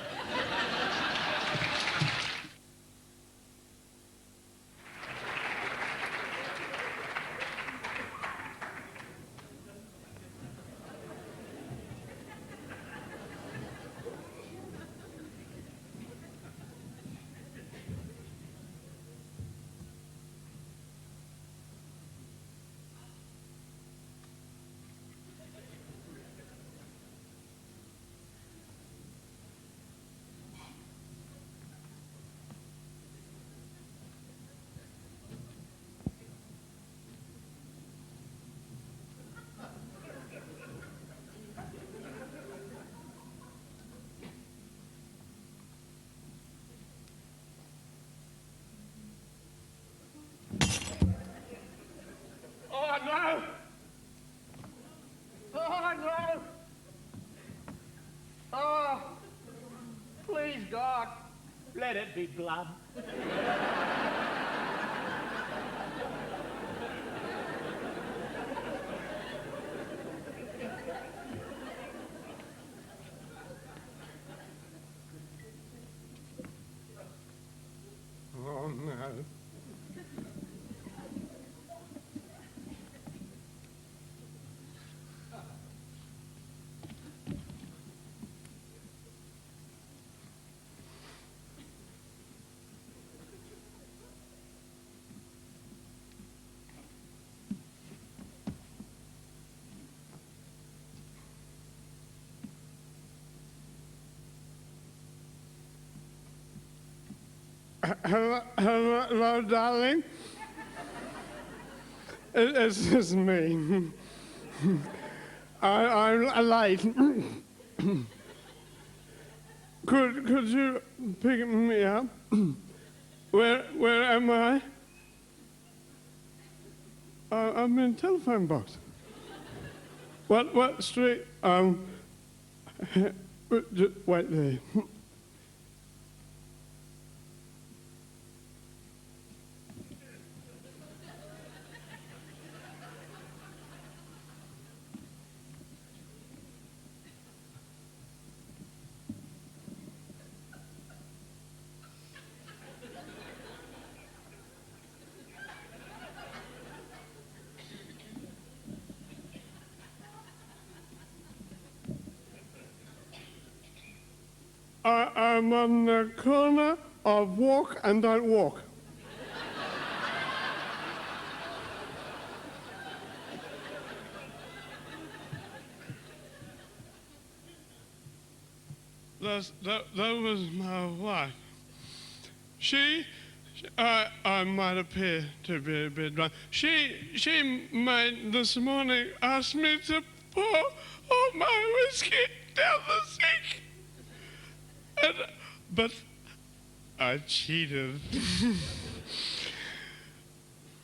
Oh, no! Oh, no! Oh, please, God, let it be blood. Oh, no. Hello, darling. It's me. I'm late. Could you pick me up? Where am I? I'm in telephone box. What street? Wait there. I'm on the corner of walk and don't walk. That was my wife. I might appear to be a bit drunk. She might this morning ask me to pour all my whiskey down the sink. But I cheated.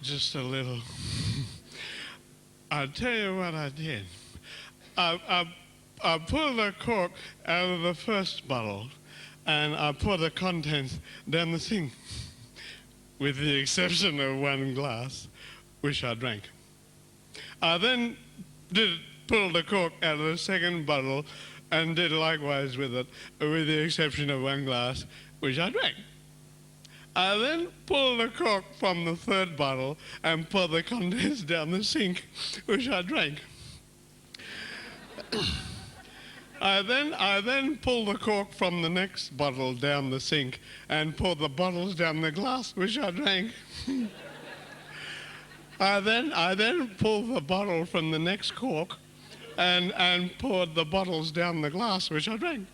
Just a little. I'll tell you what I did. I pulled the cork out of the first bottle and I poured the contents down the sink, with the exception of one glass, which I drank. I then pulled the cork out of the second bottle and did likewise with it, with the exception of one glass, which I drank. I then pulled the cork from the third bottle and poured the contents down the sink, which I drank. I then pulled the cork from the next bottle down the sink and poured the bottles down the glass, which I drank. I then pulled the bottle from the next cork and poured the bottles down the glass, which I drank.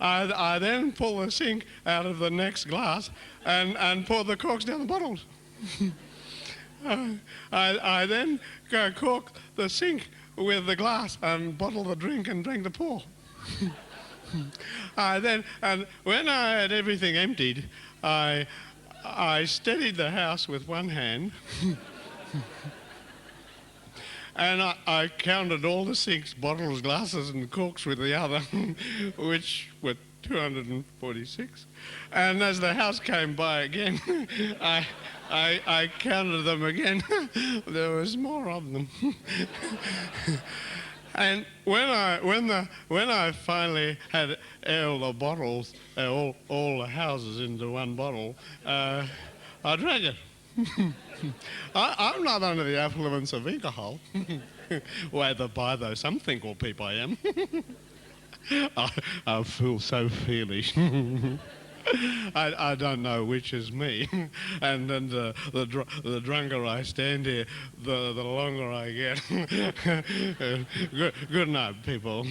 I then pulled the sink out of the next glass and poured the corks down the bottles. I then corked the sink with the glass and bottled the drink and drank the pour. And when I had everything emptied, I steadied the house with one hand and I counted all the sinks, bottles, glasses and corks with the other, which were 246. And as the house came by again, I counted them again. There was more of them. And when I finally had all the bottles, all the houses into one bottle, I drank it. I'm not under the affluence of alcohol. Whether by though some think or peep I am. I feel so foolish. I don't know which is me. And then the drunker I stand here, the longer I get. Good night, people.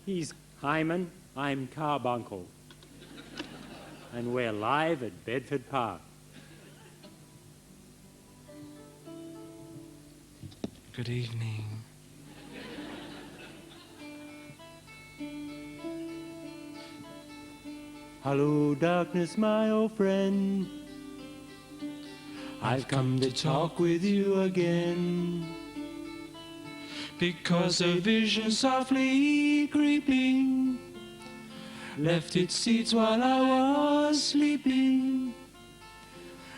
He's Hyman, I'm Carbuncle. And we're live at Bedford Park. Good evening. Hello, darkness, my old friend. I've come to talk with you again. Because a vision softly creeping left its seeds while I was sleeping,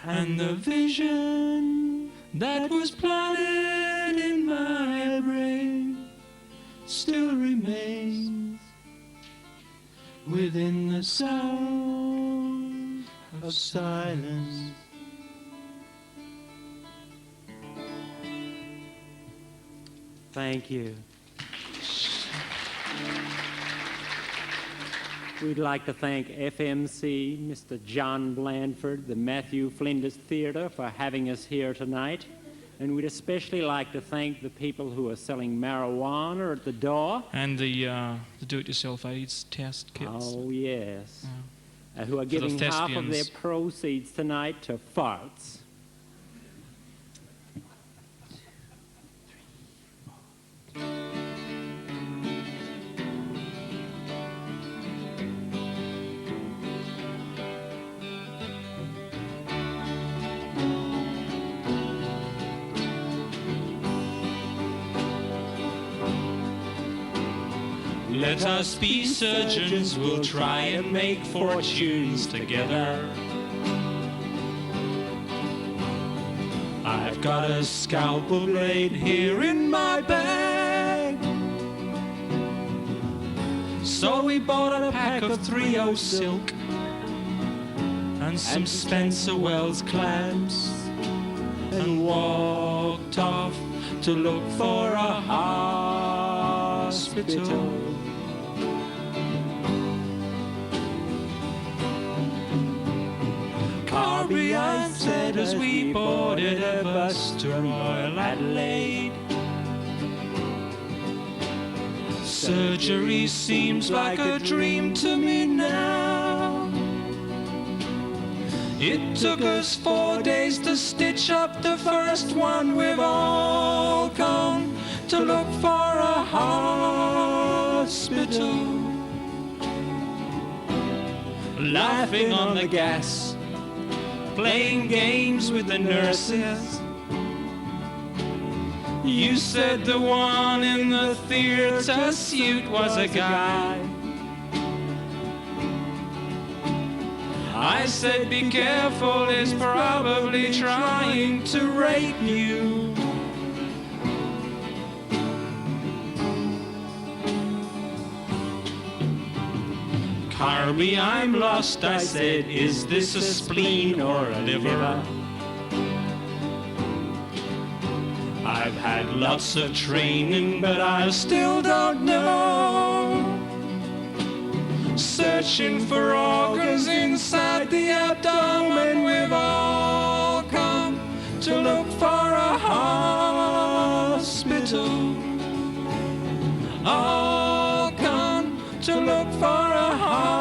and the vision that was planted in my brain still remains within the sound of silence. Thank you. We'd like to thank FMC, Mr. John Blandford, the Matthew Flinders Theatre for having us here tonight. And we'd especially like to thank the people who are selling marijuana at the door. And the do-it-yourself AIDS test kits. Oh, yes. Who are giving half of their proceeds tonight to FARTS. Let us be surgeons, we'll try and make fortunes together. I've got a scalpel blade here in my bag. So we bought a pack of 3/0 silk and some Spencer Wells clamps and walked off to look for a hospital. Carby, I said as we boarded a bus to Royal Adelaide. Surgery seems like a dream to me now. It took us 4 days to stitch up the first one. We've all come to look for a hospital. Laughing on the gas, playing games with the nurses. You said the one in the theatre suit was a guy. I said be careful, he's probably trying to rape you. Carby, I'm lost, I said, is this a spleen or a liver? I've had lots of training, but I still don't know. Searching for organs inside the abdomen, we've all come to look for a hospital. All come to look for a hospital.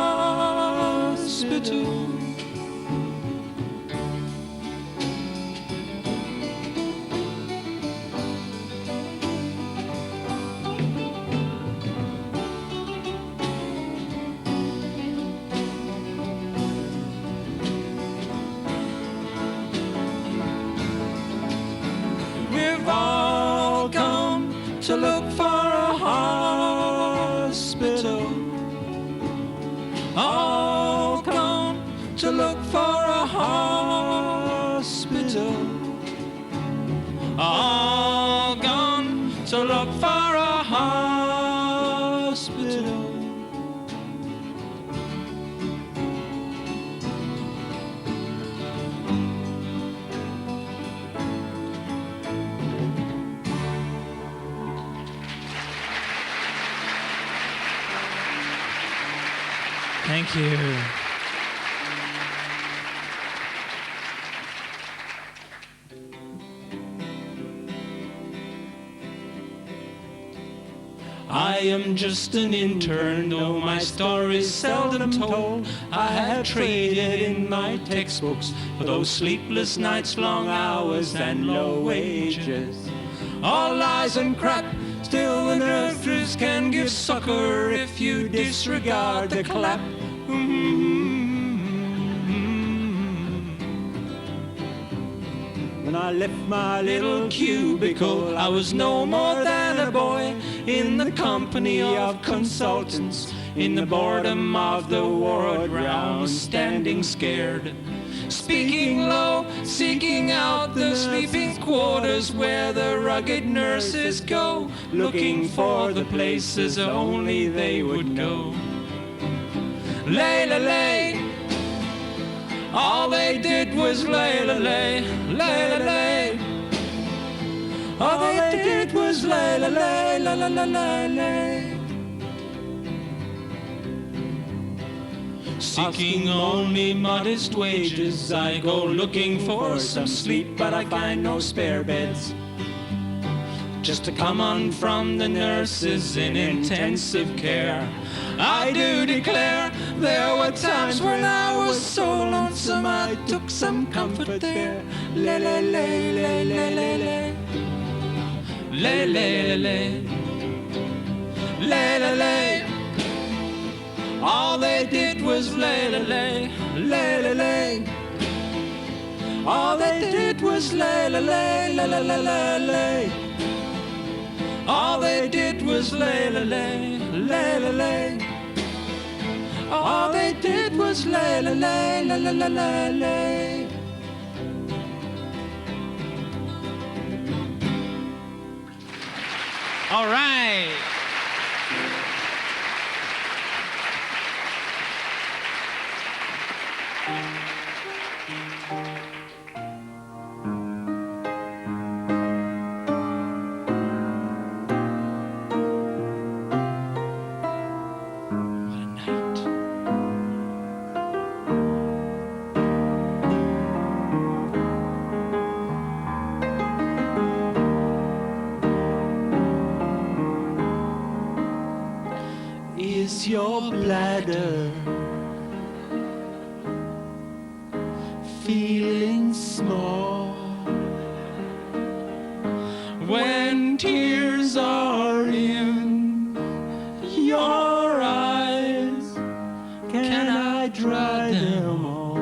We've all come to look for a hospital. All come to look for a hospital. All gone to look for a hospital. Thank you. I am just an intern, though my story's seldom told. I have traded in my textbooks for those sleepless nights, long hours, and low wages. All lies and crap, still the nurses can give succor if you disregard the clap. When I left my little cubicle, I was no more than a boy in the company of consultants, in the boredom of the ward round, standing scared, speaking low, seeking out the sleeping quarters where the rugged nurses go, looking for the places only they would go. Lay, lay, lay. All they did was lay, lay, lay, lay, lay, lay. All they did was lay, lay, lay, lay, lay, lay, lay. Seeking only modest wages, I go looking for some sleep, but I find no spare beds. Just to come on from the nurses in intensive care. I do declare there were times when I was so lonesome I took some comfort there. Lay, lay, lay, lay, lay, lay, lay. Lay, lay, lay. Lay, lay, lay. All they did was lay, lay, lay, lay, lay, lay. All they did was lay, lay, lay, lay, lay, lay, lay, lay. All they did was lay, lay, lay, lay, lay, lay. All they did was lay, lay, lay, lay, lay, lay, lay, lay. All right. Is your bladder feeling small when tears are in your eyes? Can I dry them all?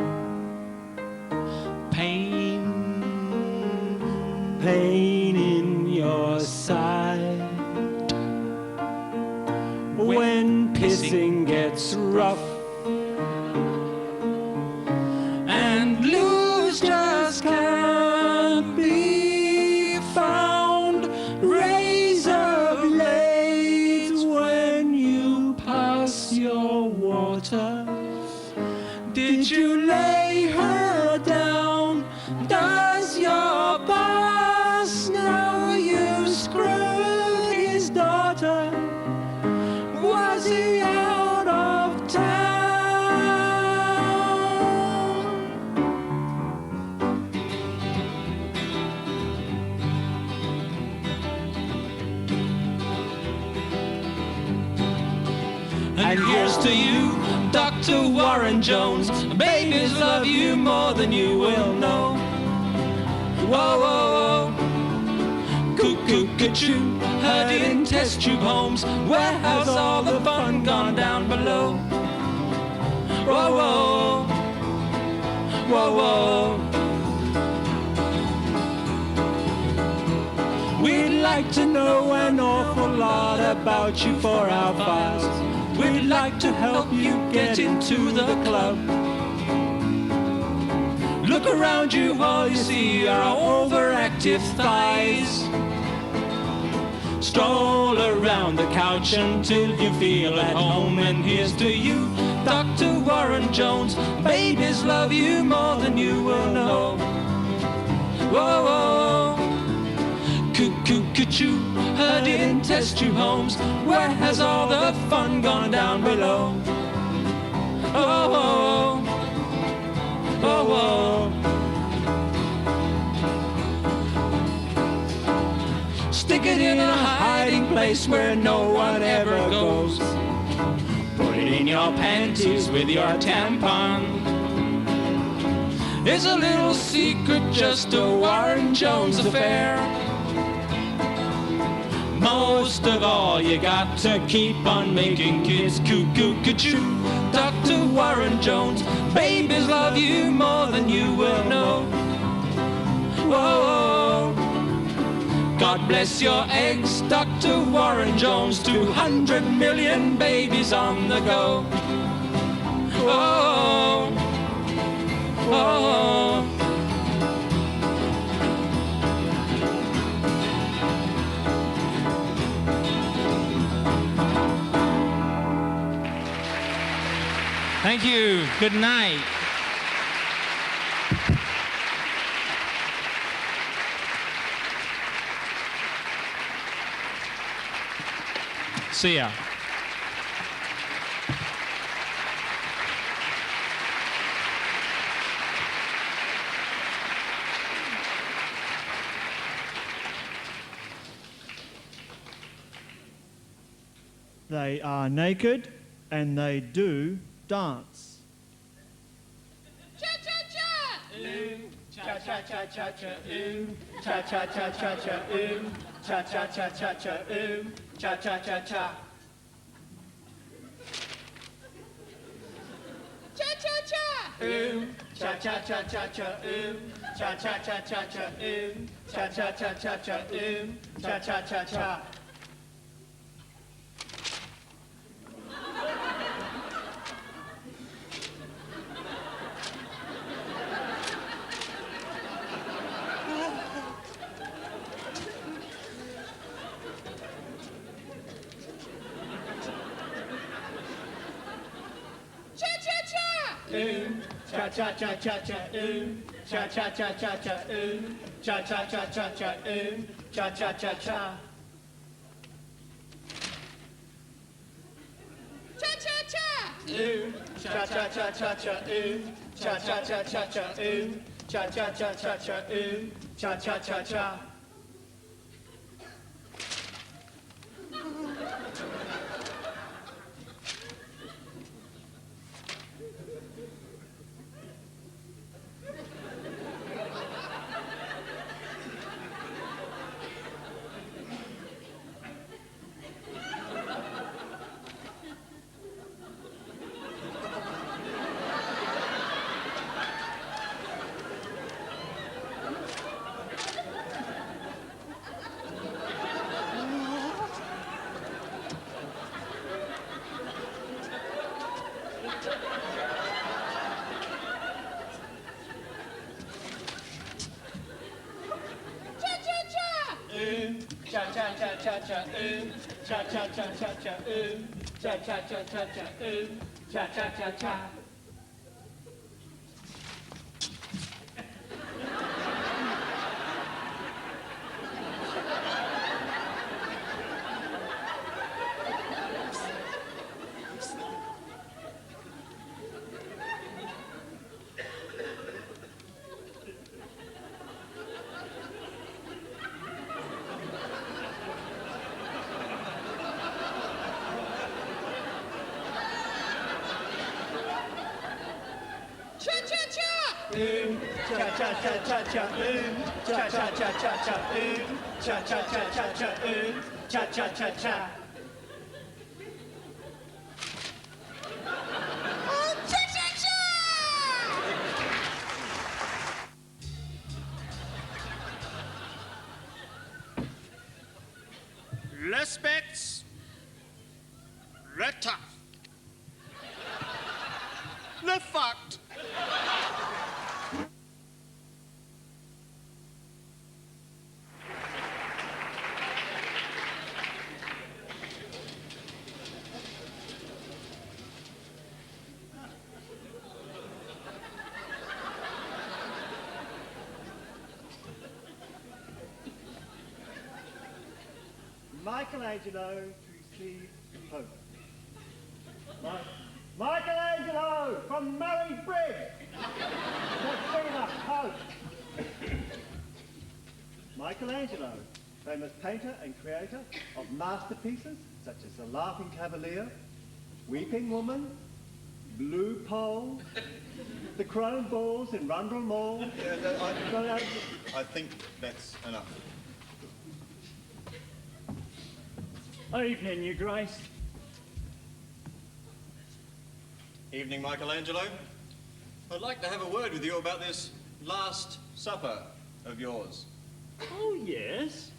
Pain, pain in your side when pissing gets rough and loose just can't be found. Razor blades when you pass your water. Did you lay her down? Does your boss know you screwed his daughter? Was he out of town? And here's to you, Dr. Warren Jones. Babies love you more than you will know. Whoa, whoa, whoa. Cuckoo-ca-choo, heard it in test tube homes. Where has all the fun gone down below? Whoa, whoa, whoa, whoa. We'd like to know an awful lot about you for our files. We'd like to help you get into the club. Look around you, all you see are overactive thighs. Stroll around the couch until you feel at home. And here's to you, Dr. Warren Jones. Babies love you more than you will know. Whoa, whoa. Cuckoo-ca-choo, heard it in test tube homes. Where has all the fun gone down below? Oh, oh, oh, oh. Stick it in a high hiding place where no one ever goes. Put it in your panties with your tampon. It's a little secret, just a Warren Jones affair. Most of all, you got to keep on making kids cuckoo-ca-choo. Dr. Warren Jones, babies love you more than you will know. Whoa. God bless your eggs, Dr. Warren Jones. 200 million babies on the go. Oh, oh. Thank you. Good night. See ya. They are naked and they do dance. Cha-cha-cha! Cha-cha-cha-cha-cha, cha-cha-cha-cha-cha, cha-cha-cha-cha-cha, cha-cha-cha-cha. Cha-cha-cha! Cha-cha-cha-cha-cha, cha-cha-cha-cha-cha, cha-cha-cha-cha-cha, cha-cha-cha-cha. Cha-cha-cha-cha-cha, cha-cha-cha-cha-cha, cha-cha-cha-cha-cha, cha-cha-cha-cha. Cha-cha-cha-cha-cha, cha-cha-cha-cha-cha, cha-cha-cha-cha-cha, cha-cha-cha-cha. Cha-cha-cha-cha-cha, cha-cha-cha-cha-cha, cha-cha-cha-cha-cha, cha-cha-cha-cha. Cha-cha-cha-cha-cha, cha-cha-cha-cha-cha, cha-cha-cha-cha-cha, cha-cha-cha-cha. Respects, le tough, le fucked. Michelangelo to see Homer. Michelangelo from Murray Bridge to see the Pope. Michelangelo famous painter and creator of masterpieces such as The Laughing Cavalier, Weeping Woman, Blue Pole, The Chrome Balls in Rundle Mall. I think that's enough. Evening, Your Grace. Evening, Michelangelo. I'd like to have a word with you about this Last Supper of yours. Oh, yes?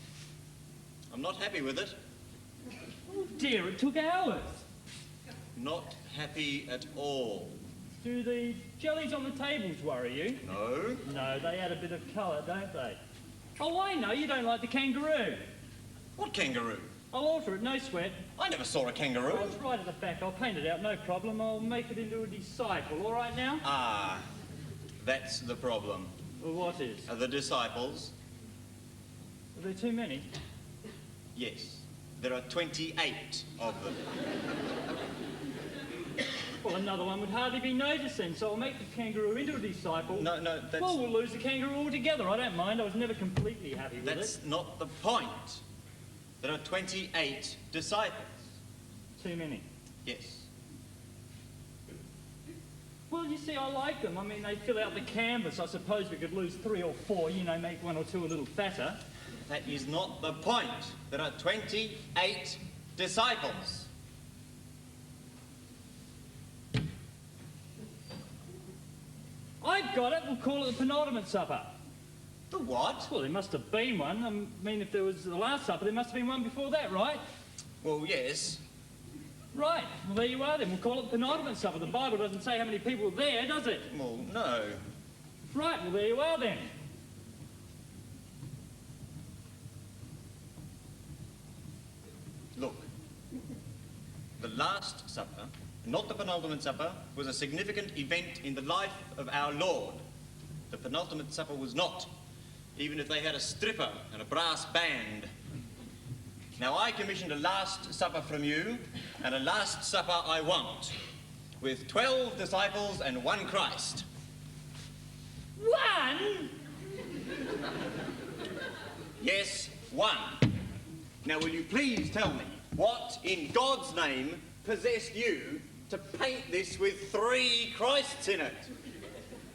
I'm not happy with it. Oh, dear, it took hours. Not happy at all. Do the jellies on the tables worry you? No. No, they add a bit of colour, don't they? Oh, I know, you don't like the kangaroo. What kangaroo? I'll alter it, no sweat. I never saw a kangaroo. Oh, it's right at the back. I'll paint it out, no problem. I'll make it into a disciple, all right now? Ah, that's the problem. Well, what is? The disciples. Are there too many? Yes. There are 28 of them. Well, another one would hardly be noticed then, so I'll make the kangaroo into a disciple. No, that's... Well, we'll lose the kangaroo altogether. I don't mind. I was never completely happy with it. That's not the point. There are 28 disciples. Too many? Yes. Well, you see, I like them. I mean, they fill out the canvas. I suppose we could lose 3 or 4, you know, make 1 or 2 a little fatter. That is not the point. There are 28 disciples. I've got it. We'll call it the penultimate supper. The what? Well, there must have been one. I mean, if there was the Last Supper, there must have been one before that, right? Well, yes. Right. Well, there you are then. We'll call it the penultimate supper. The Bible doesn't say how many people were there, does it? Well, no. Right. Well, there you are then. Look. The Last Supper, not the penultimate supper, was a significant event in the life of our Lord. The penultimate supper was not, even if they had a stripper and a brass band. Now, I commissioned a Last Supper from you, and a Last Supper I want, with 12 disciples and 1 Christ. 1? Yes, 1. Now, will you please tell me what, in God's name, possessed you to paint this with 3 Christs in it?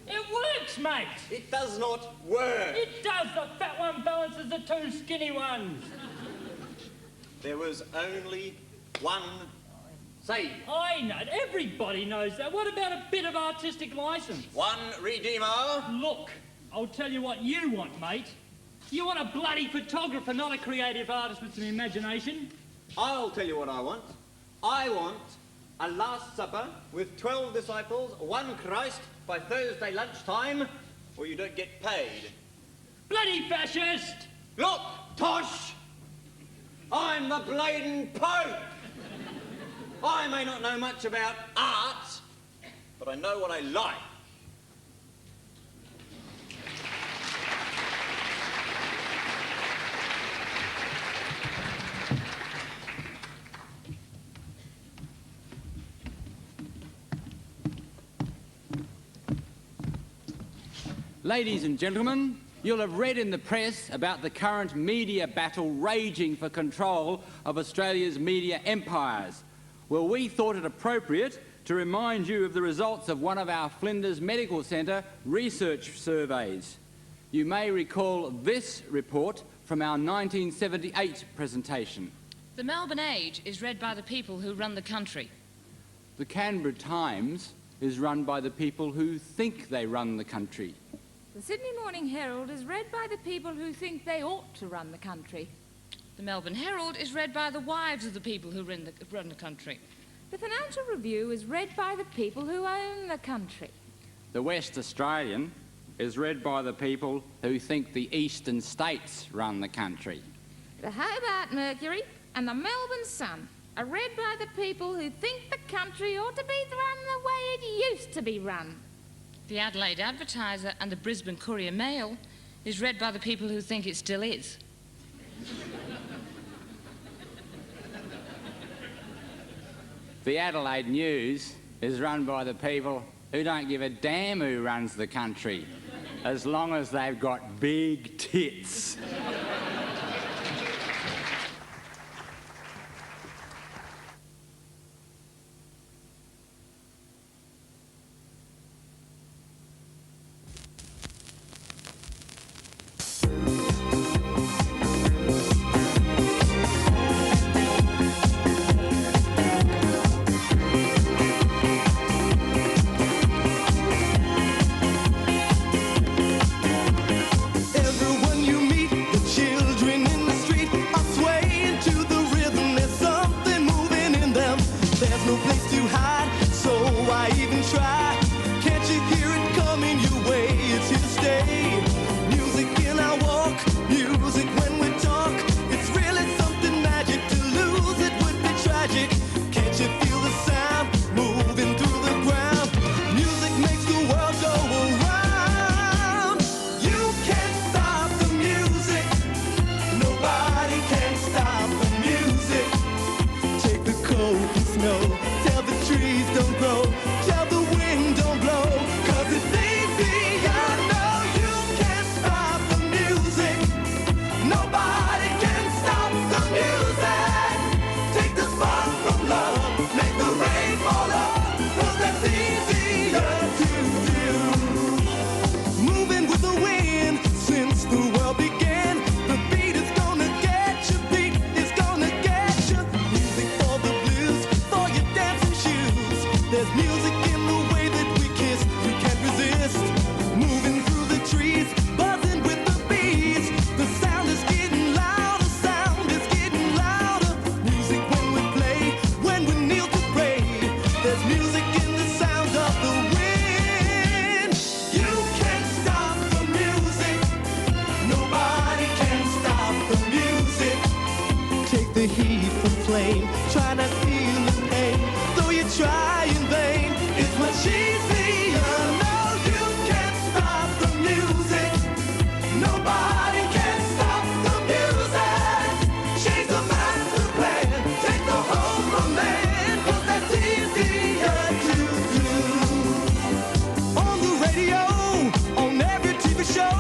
It works, mate. It does not work. It does. The fat one balances the 2 skinny ones. There was only 1 Saviour. I know. Everybody knows that. What about a bit of artistic licence? 1 Redeemer. Look, I'll tell you what you want, mate. You want a bloody photographer, not a creative artist with some imagination. I'll tell you what I want. I want a Last Supper with 12 disciples, 1 Christ, by Thursday lunchtime, or you don't get paid. Bloody fascist! Look, Tosh! I'm the bladen Pope! I may not know much about art, but I know what I like. Ladies and gentlemen, you'll have read in the press about the current media battle raging for control of Australia's media empires. Well, we thought it appropriate to remind you of the results of one of our Flinders Medical Centre research surveys. You may recall this report from our 1978 presentation. The Melbourne Age is read by the people who run the country. The Canberra Times is run by the people who think they run the country. The Sydney Morning Herald is read by the people who think they ought to run the country. The Melbourne Herald is read by the wives of the people who run the country. The Financial Review is read by the people who own the country. The West Australian is read by the people who think the eastern states run the country. The Hobart Mercury and the Melbourne Sun are read by the people who think the country ought to be run the way it used to be run. The Adelaide Advertiser and the Brisbane Courier Mail is read by the people who think it still is. The Adelaide News is run by the people who don't give a damn who runs the country, as long as they've got big tits. game, trying to feel the pain, though you try in vain. It's much easier. No, you can't stop the music. Nobody can stop the music. Change the master plan, take the whole command, 'cause that's easier to do. On the radio, on every TV show,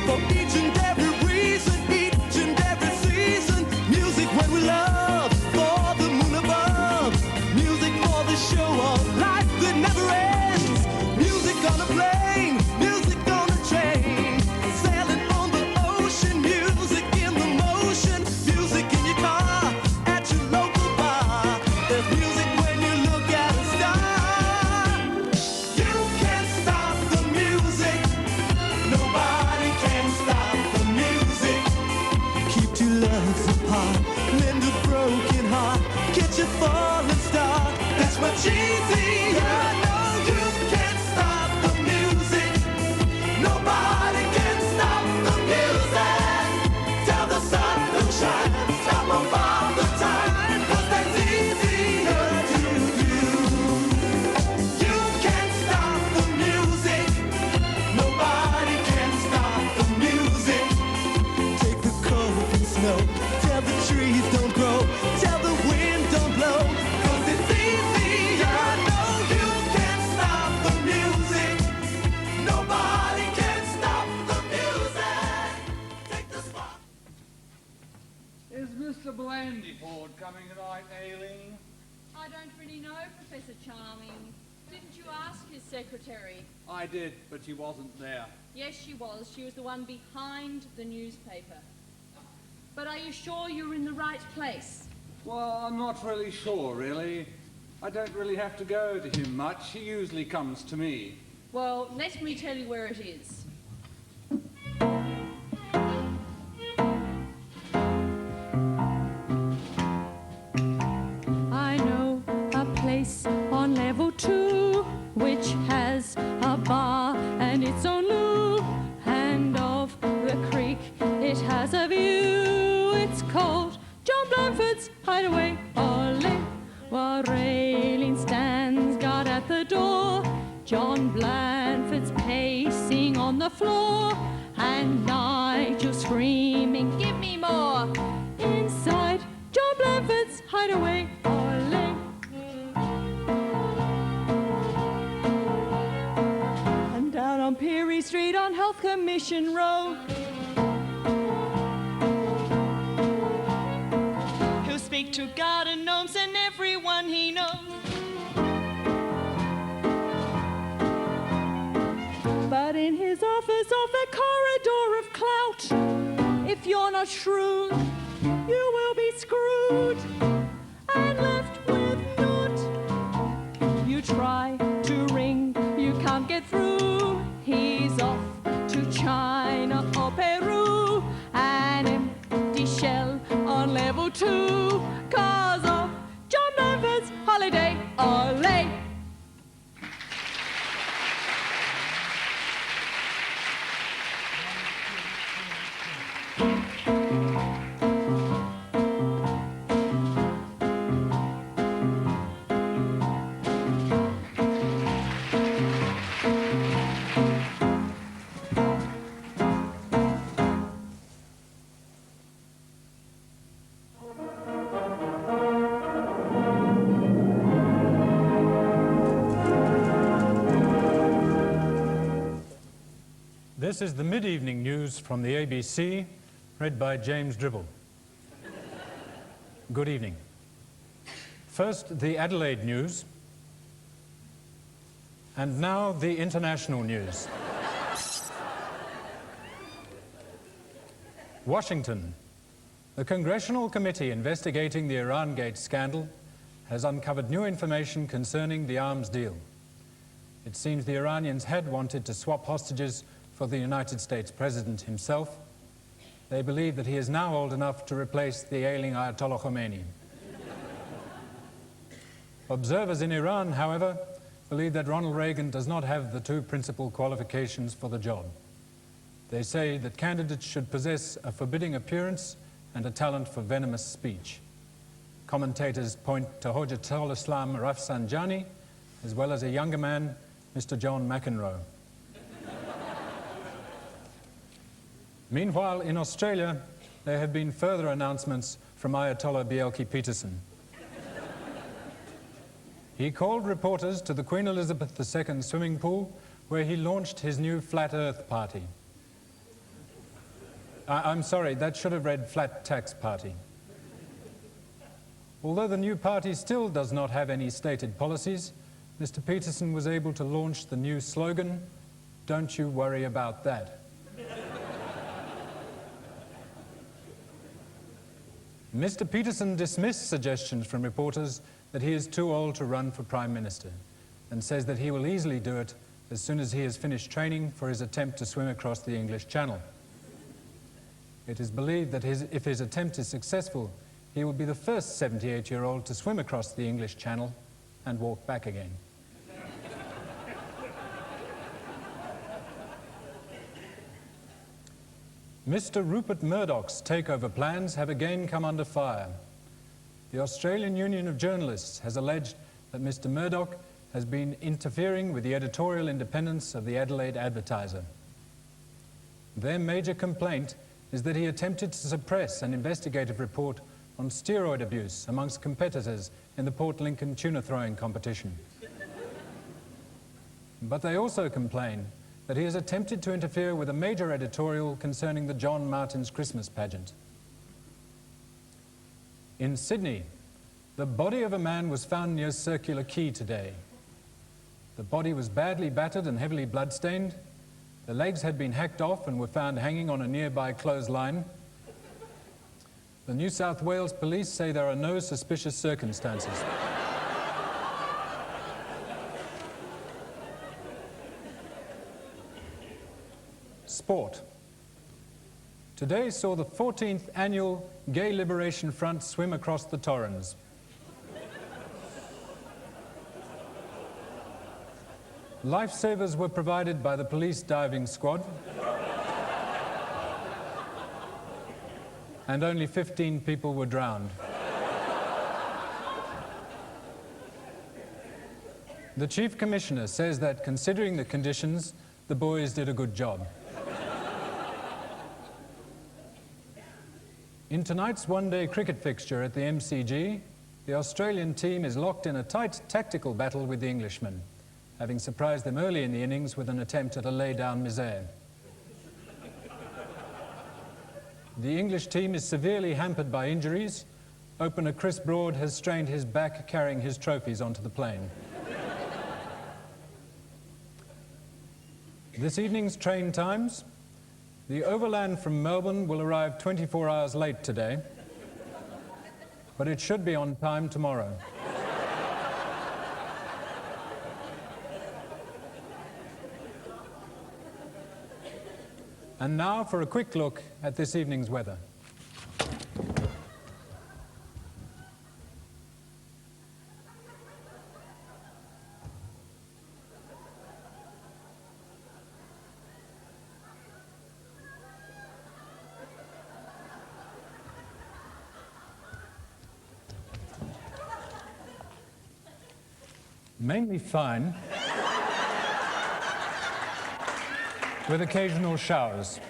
for each and every reason, each and every season. Music when we love, for the moon above. Music for the show of life that never ends. Music on a plane, music on a train, sailing on the ocean. Music in the motion, music in your car, at your local bar. There's music when you look at a star. You can't stop the music. Nobody can stop the music. Keep two loves apart, mend a broken heart, catch a falling star. That's much easier. No, you can't stop the music. Nobody can stop the music. Tell the sun to shine, stop them all the time, 'cause that's easier to do. You can't stop the music. Nobody can stop the music. Take the cold and snow, tell the trees don't grow, tell the wind don't blow, 'cause it's easier. No, you can't stop the music. Nobody can stop the music. Take the spot. Is Mr. Blandyford coming tonight, Aileen? I don't really know, Professor Charming. Didn't you ask his secretary? I did, but she wasn't there. Yes, she was. She was the one behind the newspaper. But are you sure you're in the right place? Well, I'm not really sure, really. I don't really have to go to him much. He usually comes to me. Well, let me tell you where it is. I know a place on level 2 which has a bar and its own loo, and of the creek it has a view. It's called John Blanford's Hideaway. Ole, while railing stands guard at the door, John Blanford's pacing on the floor, and Nigel screaming, "Give me more!" Inside John Blanford's Hideaway. Ole. And down on Peary Street on Health Commission Road, he'll speak to garden gnomes and everyone he knows. But in his office off a corridor of clout, if you're not shrewd, you will be screwed and left with naught. You try to ring, you can't get through. He's off to China or Peru, an empty shell on level 2, 'cause of John Blanford's holiday. Ole! This is the mid-evening news from the ABC, read by James Dribble. Good evening. First, the Adelaide news, and now the international news. Washington. The Congressional Committee investigating the Iran-Gate scandal has uncovered new information concerning the arms deal. It seems the Iranians had wanted to swap hostages for the United States President himself. They believe that he is now old enough to replace the ailing Ayatollah Khomeini. Observers in Iran, however, believe that Ronald Reagan does not have the two principal qualifications for the job. They say that candidates should possess a forbidding appearance and a talent for venomous speech. Commentators point to Hojatol Islam Rafsanjani, as well as a younger man, Mr. John McEnroe. Meanwhile, in Australia, there have been further announcements from Ayatollah Bielki-Peterson. He called reporters to the Queen Elizabeth II swimming pool, where he launched his new Flat Earth Party. I'm sorry, that should have read Flat Tax Party. Although the new party still does not have any stated policies, Mr. Peterson was able to launch the new slogan, "Don't you worry about that." Mr. Peterson dismissed suggestions from reporters that he is too old to run for Prime Minister and says that he will easily do it as soon as he has finished training for his attempt to swim across the English Channel. It is believed that if his attempt is successful, he will be the first 78-year-old to swim across the English Channel and walk back again. Mr. Rupert Murdoch's takeover plans have again come under fire. The Australian Union of Journalists has alleged that Mr. Murdoch has been interfering with the editorial independence of the Adelaide Advertiser. Their major complaint is that he attempted to suppress an investigative report on steroid abuse amongst competitors in the Port Lincoln tuna throwing competition. But they also complain that he has attempted to interfere with a major editorial concerning the John Martin's Christmas pageant. In Sydney, the body of a man was found near Circular Quay today. The body was badly battered and heavily bloodstained. The legs had been hacked off and were found hanging on a nearby clothesline. The New South Wales police say there are no suspicious circumstances. Sport. Today saw the 14th annual Gay Liberation Front swim across the Torrens. Lifesavers were provided by the police diving squad, and only 15 people were drowned. The Chief Commissioner says that, considering the conditions, the boys did a good job. In tonight's one-day cricket fixture at the MCG, the Australian team is locked in a tight tactical battle with the Englishmen, having surprised them early in the innings with an attempt at a lay-down misère. The English team is severely hampered by injuries. Opener Chris Broad has strained his back carrying his trophies onto the plane. This evening's train times. The overland from Melbourne will arrive 24 hours late today, but it should be on time tomorrow. And now for a quick look at this evening's weather. Mainly fine, with occasional showers.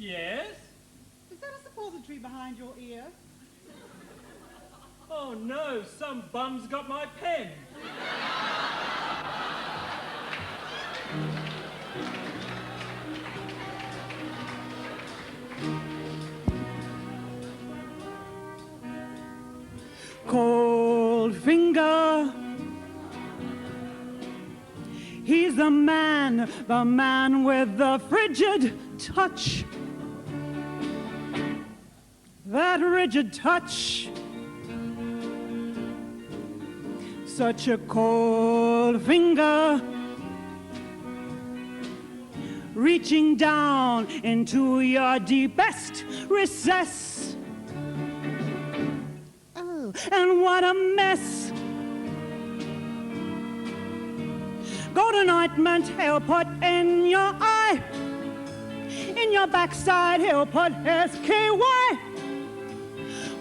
Yes? Is that a suppository behind your ear? Oh no, some bum's got my pen. Cold finger. He's the man with the frigid touch. That rigid touch. Such a cold finger. Reaching down into your deepest recess. Oh, and what a mess. Golden ointment he'll put in your eye. In your backside he'll put SKY.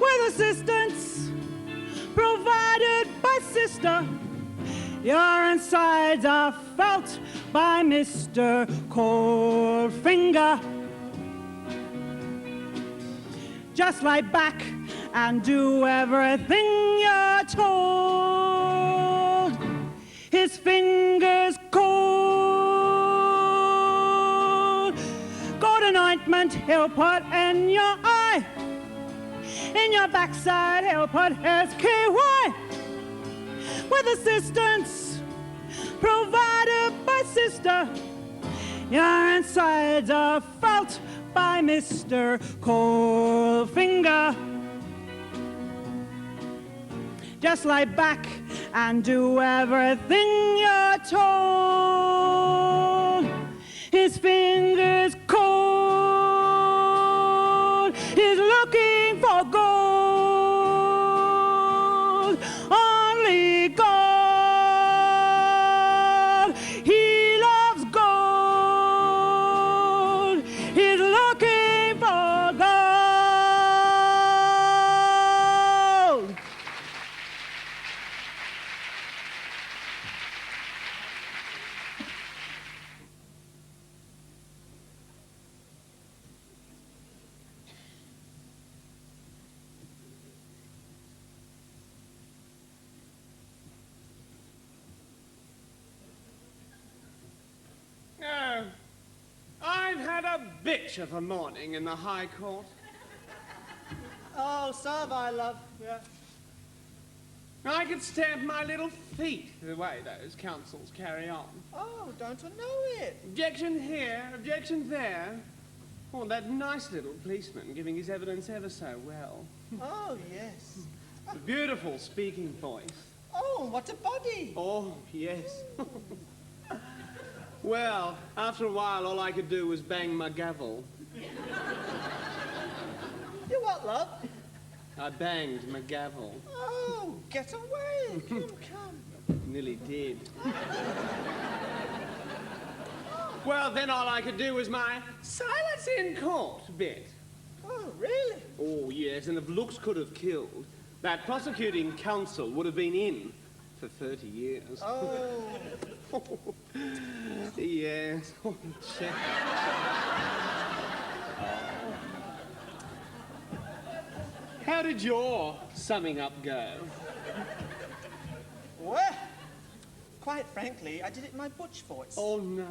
With assistance provided by sister. Your insides are felt by Mr. Coldfinger. Just lie back and do everything you're told. His fingers cold. Golden ointment he'll put in your eye. In your backside he'll put SKY. With assistance provided by sister. Your insides are felt by Mr. Coldfinger. Just lie back and do everything you're told. His fingers cold. He's looking for gold. Only gold. He loves gold. He's looking for gold. Oh, I've had a bitch of a morning in the High Court. Oh, so have I, love. Yeah. I could stamp my little feet the way those counsels carry on. Oh, don't I know it? Objection here, objection there. Oh, that nice little policeman giving his evidence ever so well. Oh, yes. A beautiful speaking voice. Oh, what a body. Oh, yes. Well, after a while, all I could do was bang my gavel. You what, love? I banged my gavel. Oh, get away. Come. Nearly did. Well, then all I could do was my silence in court bit. Oh, really? Oh, yes, and if looks could have killed, that prosecuting counsel would have been in for 30 years. Oh. Yes. Oh, check. How did your summing up go? Well, quite frankly, I did it in my butch voice. Oh, no.